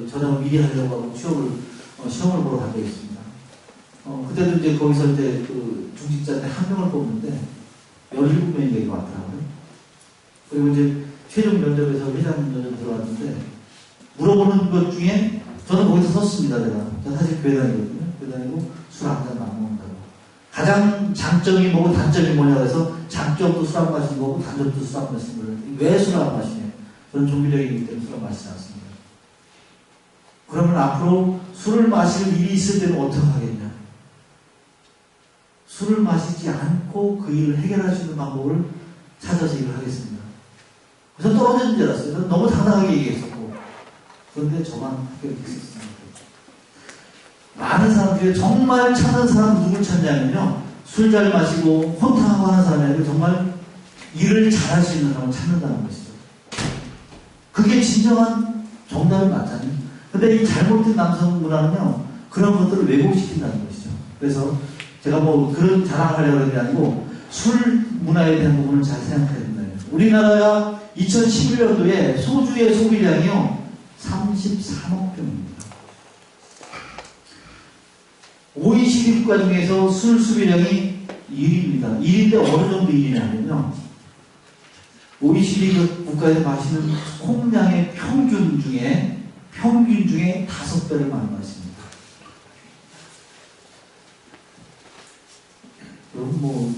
전역을 미리 하려고 하고 취업을, 시험을 보러 간 적이 있습니다. 그때도 이제 거기서 이제 그 중직자한테 한 명을 뽑는데 17명이 되게 왔더라고요. 그리고 이제 최종 면접에서 회장 면접 들어왔는데 물어보는 것 중에 저는 거기서 섰습니다. 제가 사실 교회 다니거든요. 교회 다니고 술 한 잔도 안 먹는다고. 가장 장점이 뭐고 단점이 뭐냐 그래서 장점도 술 안 마시는 거고 단점도 술 안 마시는 거예요. 왜 술 안 마시냐. 그런 종교적이기 때문에 술을 마시지 않습니다. 그러면 앞으로 술을 마실 일이 있을 때는 어떻게 하겠냐? 술을 마시지 않고 그 일을 해결할 수 있는 방법을 찾아서 일을 하겠습니다. 그래서 떨어지는 줄 알았어요. 저는 너무 당당하게 얘기했었고. 그런데 저만 합격했었습니다. 많은 사람들이 정말 찾는 사람은 누굴 찾냐면요. 술 잘 마시고 혼탕하고 하는 사람이 아니고 정말 일을 잘할 수 있는 사람을 찾는다는 것이죠. 그게 진정한 정답이 맞잖아요. 근데 이 잘못된 남성 문화는요, 그런 것들을 왜곡시킨다는 것이죠. 그래서 제가 뭐 그런 자랑을 하려고 하는 게 아니고 술 문화에 대한 부분을 잘 생각해야 된다는 거죠. 우리나라가 2011년도에 소주의 소비량이요, 33억 병입니다. OECD 국가 중에서 술 소비량이 1위입니다. 1위인데 어느 정도 1위냐면요. OECD 국가에서 마시는 총량의 평균 중에 5배를 많이 마십니다. 여러분 뭐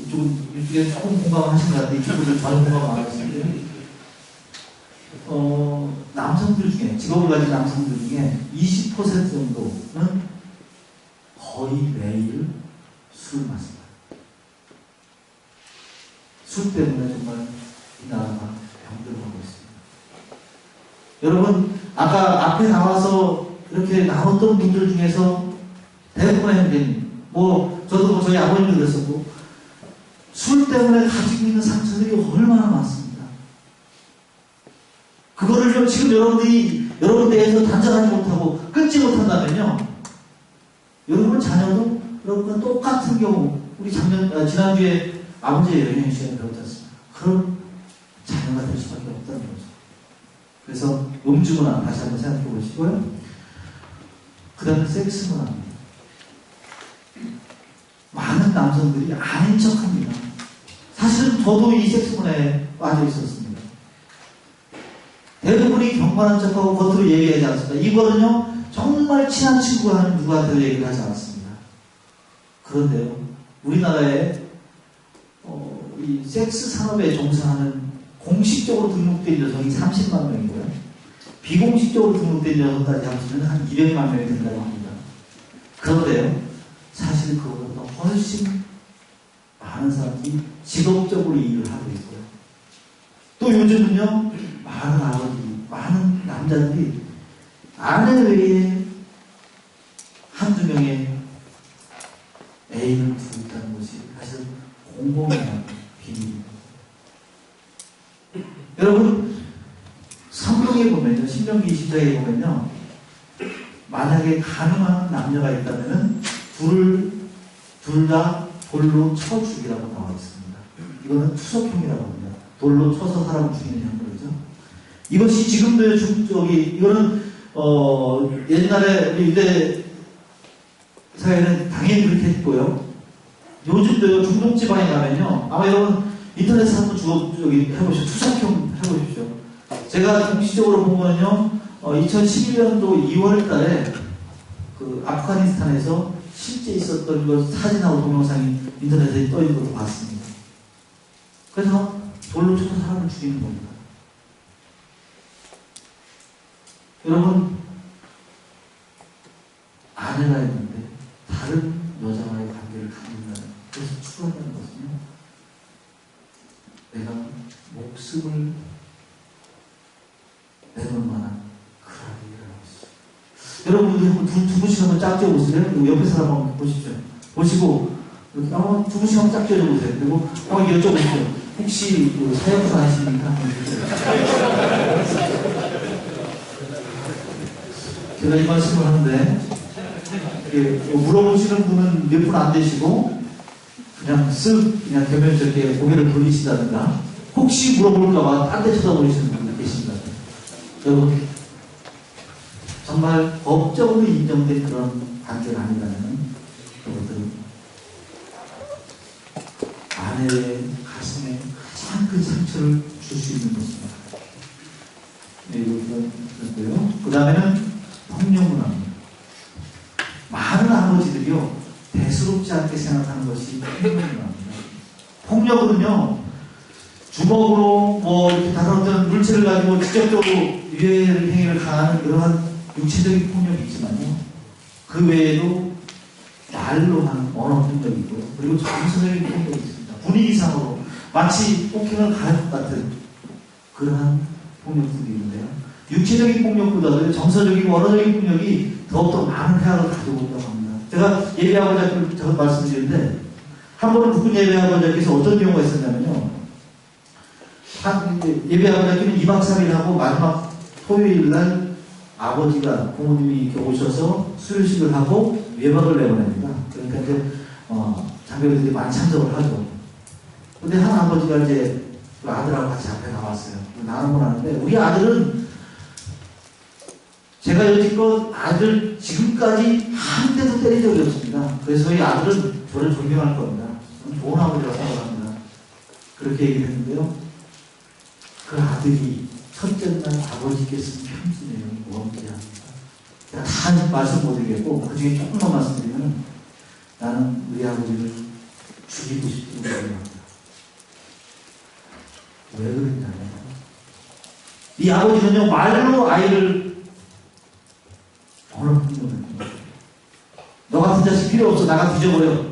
이쪽에 조금 공감하신 것 같은데 이쪽은 전혀 공감 안 하시는데 남성들 중에 직업을 가진 남성들 중에 20% 정도는 거의 매일 술을 마십니다. 술 때문에 정말 이 나라가 병들어가고 있습니다. 여러분 아까 앞에 나와서 이렇게 나눴던 분들 중에서 대부분의 형제님, 저도 저희 아버님도 그랬었고, 술 때문에 가지고 있는 상처들이 얼마나 많습니다. 그거를 지금 여러분들이 여러분 대해서 단절하지 못하고 끊지 못한다면요, 여러분 자녀도 여러분과 똑같은 경우, 우리 지난주에 아버지의 영향 시간에 배웠지 않습니까? 그런 자녀가 될 수밖에 없다는 거죠. 그래서 음주 문화 다시 한번 생각해 보시고요. 그 다음에 섹스 문화입니다. 많은 남성들이 아닌 척합니다. 사실은 저도 이 섹스 문화에 빠져 있었습니다. 대부분이 경건한 척하고 겉으로 얘기하지 않습니다. 이거는요, 정말 친한 친구가 하는 누구한테도 얘기를 하지 않습니다. 그런데요, 우리나라에 이 섹스 산업에 종사하는 공식적으로 등록된 여성이 30만 명이고요. 비공식적으로 등록된 여성까지 합치면 한 200만 명이 된다고 합니다. 그런데요, 사실 그거보다 훨씬 많은 사람들이 직업적으로 일을 하고 있고요. 또 요즘은요, 많은 아버지, 많은 남자들이 아내 외에 한두 명의 애인을 두고 있다는 것이 사실 공공의 비밀입니다. 여러분, 성경에 보면요, 신명기 20장에 보면요, 만약에 가늠한 남녀가 있다면은 둘 다 돌로 쳐 죽이라고 나와 있습니다. 이거는 투석형이라고 합니다. 돌로 쳐서 사람을 죽이는 형벌이죠. 이것이 지금도 이거는 옛날에 우리 유대 사회는 당연히 그렇게 했고요. 요즘도요, 중동지방에 가면요, 아마 여러분 인터넷에 한번 해보십시오. 투석형 해보십시오. 제가 공식적으로 본 거는요, 2011년도 2월 달에 그 아프가니스탄에서 실제 있었던 그 사진하고 동영상이 인터넷에 떠 있는 것도 봤습니다. 그래서 돌로 쳐서 사람을 죽이는 겁니다. 여러분, 아내가 있는데 다른 여자와의 관계를 갖는다는, 그래서 추구한다는 것은요, 내가 목숨을 내놓을 만한 그런 일을 하고 있어요. 여러분, 두 분씩 한번 짝 지어보세요. 옆에 사람 한번 보십시오. 보시고, 이렇게 두 분씩 한번 짝 지어보세요. 그리고 한번 여쭤보세요. 혹시 사역사 아니십니까? 제가 이 말씀을 하는데, 물어보시는 분은 몇 분 안 되시고, 그냥 그냥 겸연쩍게 고개를 돌리시다든가, 혹시 물어볼까봐 딴 데 쳐다보시는 분들 계십니다. 여러분, 정말 법적으로 인정된 그런 관계가 아니라면, 여러분들은 아내의 가슴에 가장 큰 상처를 줄 수 있는 것입니다. 네, 이거고요. 그 다음에는 폭력문화입니다. 많은 아버지들이요, 대수롭지 않게 생각하는 것이 폭력문화입니다. 폭력은요, 주먹으로 뭐 이렇게 다른 어떤 물체를 가지고 직접적으로 유해를 행위를 가하는 그러한 육체적인 폭력이 있지만요. 그 외에도 말로 하는 언어 폭력이 있고요. 그리고 정서적인 폭력이 있습니다. 분위기상으로 마치 폭행을 가할 것 같은 그러한 폭력들이 있는데요. 육체적인 폭력보다도 정서적이고 언어적인 폭력이 더욱더 많은 해악을 가지고 있다고 합니다. 제가 예배학원자께 저도 말씀드리는데 한 번은 국군 예배학원자께서 어떤 경우가 있었냐면요. 예배학원자께는 2박 3일 하고 마지막 토요일날 아버지가 부모님이 이렇게 오셔서 수료식을 하고 외박을 내보냅니다. 그러니까 이제 장교들이 많이 참석을 하죠. 근데 한 아버지가 이제 그 아들하고 같이 앞에 나왔어요. 나누고 나는데 우리 아들은 제가 여지껏 아들 지금까지 한 대도 때린 적이 없습니다. 그래서 저희 아들은 저를 존경할 겁니다. 저는 좋은 아버지라고 생각합니다. 그렇게 얘기를 했는데요. 그 아들이 첫째 날 아버지께 쓴 편지 내용이 무엇인지 합니다. 제가 다 말씀 못 드리겠고 그 중에 조금만 말씀드리면 나는 우리 아버지를 죽이고 싶다고 얘기합니다. 왜 그랬냐면 이 아버지는요 말로 아이를 어느 분명히 너 같은 자식 필요 없어. 나가 뒤져버려.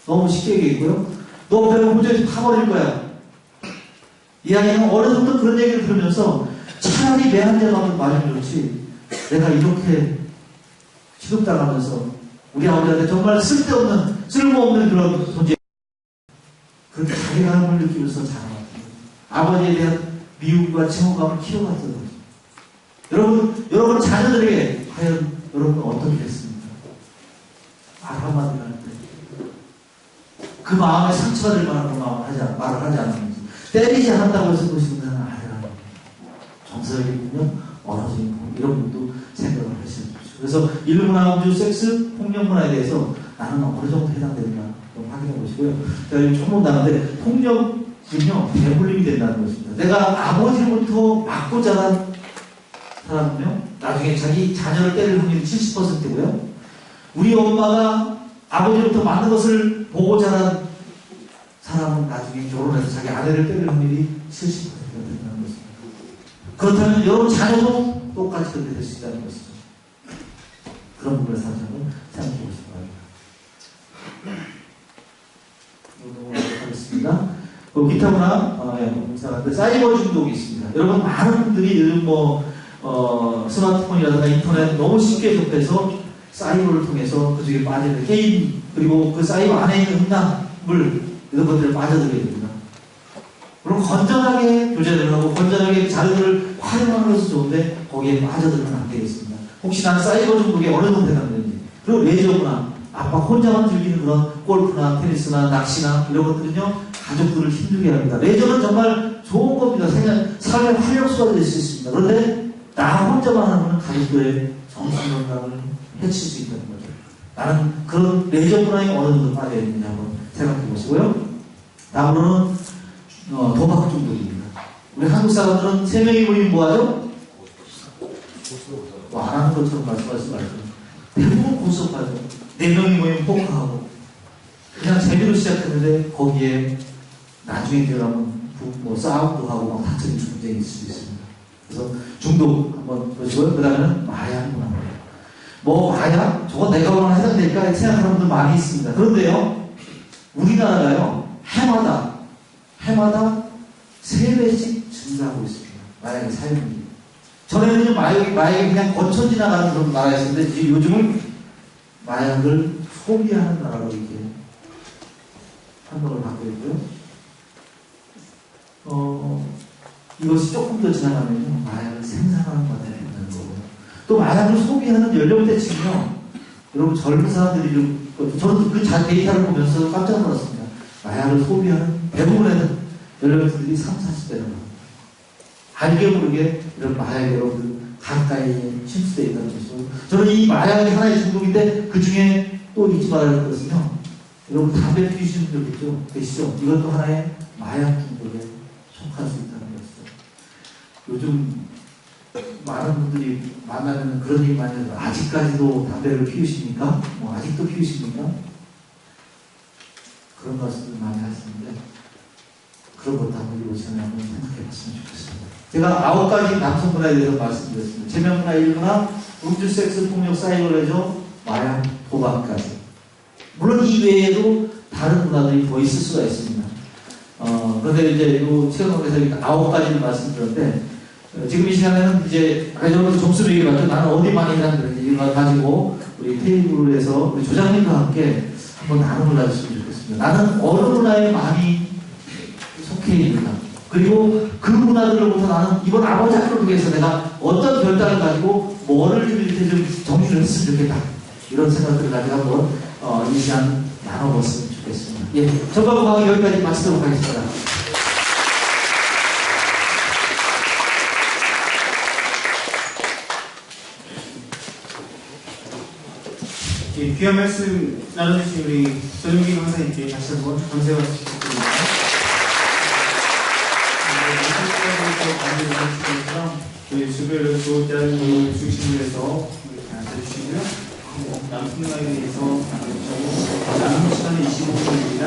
너무 쉽게 얘기했고요. 너 배우면 무조건 파버릴 거야. 이 아이는 어려서부터 그런 얘기를 들으면서 차라리 내 한 대가 맞으면 좋지. 내가 이렇게 취급당하면서 우리 아버지한테 정말 쓸모없는 그런 존재. 그렇게 자괴감을 느끼면서 자라왔어요. 아버지에 대한 미움과 증오감을 키워갔던 거죠. 여러분 자녀들에게 과연 여러분은 어떻게 됐습니까? 말 한마디를 할 때 그 마음에 상처가 될 만한 말을 하지 않는지 때리지 않았다고 해서 그것이 나는 아니라는 정서적인 폭력, 언어적인 폭력 이런 것도 생각을 하셔야 됩니다. 그래서 인류문화, 우주, 섹스, 폭력문화에 대해서 나는 어느 정도 해당되는가 좀 확인해 보시고요. 제가 지금 처음 본다는데 폭력은요 배불림이 된다는 것입니다. 내가 아버지로부터 맞고 자란 사람은요 나중에 자기 자녀를 때릴 확률이 70%고요. 우리 엄마가 아버지로부터 맞는 것을 보고 자란 사람은 나중에 결혼해서 자기 아내를 때릴 확률이 70%가 된다는 것입니다. 그렇다면 여러분 자녀도 똑같이 그렇게 될 수 있다는 것이죠. 그런 부분에서 한번 생각해 보시기 바랍니다. 넘어가도록 하겠습니다. 기타 문화, 사이버 중독이 있습니다. 여러분 많은 분들이 요즘 스마트폰이라든가 인터넷 너무 쉽게 접해서 사이버를 통해서 그중에 빠지는 게임 그리고 그 사이버 안에 있는 음란물 이런 것들을 빠져들게 됩니다. 물론 건전하게 교제를 하고 건전하게 자료를 활용하는 것은 좋은데 거기에 빠져들면 안 되겠습니다. 혹시 난 사이버 중독에 어느 정도 해당되는지 그리고 레저구나 아빠 혼자만 즐기는 그런 골프나 테니스나 낚시나 이런 것들은요 가족들을 힘들게 합니다. 레저는 정말 좋은 겁니다. 삶의 활력소가 될 수 있습니다. 그런데 나 혼자만 하면 가족들의 정신 건강을 해칠 수 있다는 거죠. 나는 그런 레저 문화에 어느 정도 빠져 있느냐 한번 생각해 보시고요. 다음으로는 도박 중독입니다. 우리 한국 사람들은 3명이 모이면 뭐하죠? 안 하는 것처럼 말씀하시지 말고 대부분 고스톱하죠. 4명이 모이면 포크하고 그냥 재미로 시작했는데 거기에 나중에 들어가면 싸움도 하고 막 다툼이 분쟁이 있을 수 있습니다. 그래서 중독 한번 보시고요. 그 다음에는 마약 문화입니다. 마약? 저거 내가 얼마나 해당될까 생각하는 분들 많이 있습니다. 그런데요, 우리나라가요, 해마다 3배씩 증가하고 있습니다. 마약의 사용이. 전에는 마약이 그냥 거쳐 지나가는 그런 나라였는데, 요즘은 마약을 소비하는 나라로 이렇게 판독을 받고 있고요. 이것이 조금 더 지나가면요, 마약을 생산하는 과정이 된다는 거고요. 또 마약을 소비하는 연령대층이요, 여러분 젊은 사람들이 저는 그 데이터를 보면서 깜짝 놀랐습니다. 마약을 소비하는 대부분의 연령대들이 30, 40대라고 합니다. 알게 모르게 이런 마약에 여러분들 가까이 침투되어 있다는 것이죠. 저는 이 마약이 하나의 중독인데 그 중에 또 잊지 말아야 할 것은요, 여러분 담배 피우시는 분들 계시죠? 이것도 하나의 마약 중독에 속할 수 있다는 것이죠. 요즘 많은 분들이 만나면 그런 얘기 많이 해요. 아직까지도 담배를 피우십니까? 아직도 피우십니까? 그런 말씀을 많이 하시는데 그런 것도 한번 이곳에 한번 생각해 봤으면 좋겠습니다. 제가 9가지 남성 문화에 대해서 말씀드렸습니다. 제명 문화, 일문화, 음주, 섹스, 폭력, 사이버레저, 마약, 도박까지. 물론 이 외에도 다른 문화들이 더 있을 수가 있습니다. 그런데 이제 이 최강에서 9가지를 말씀드렸는데, 지금 이 시간에는 이제 여러분 점수 매기를 맞죠? 나는 어디 많이 일하는 이걸 가지고 우리 테이블에서 우리 조장님과 함께 한번 나눔을 나눴으면 좋겠습니다. 나는 어느 문화에 많이 속해 있는가? 그리고 그 문화들로부터 나는 이번 아버지 학교를 위해서 내가 어떤 결단을 가지고 뭐를 좀 이렇게 좀 정리를 했으면 좋겠다. 이런 생각들을 가지고 한번 이 시간 나눠봤으면 좋겠습니다. 예, 전반부 여기까지 마치도록 하겠습니다. 예, 귀한 말씀 나눠주신 우리 조정민 강사님께 다시 한번 감사의 말씀 드립니다. 저희 주별로 조자를 중심으로 해서 이렇게 앉아주시고요. 남편에 대해서 남은 시간은 25분입니다.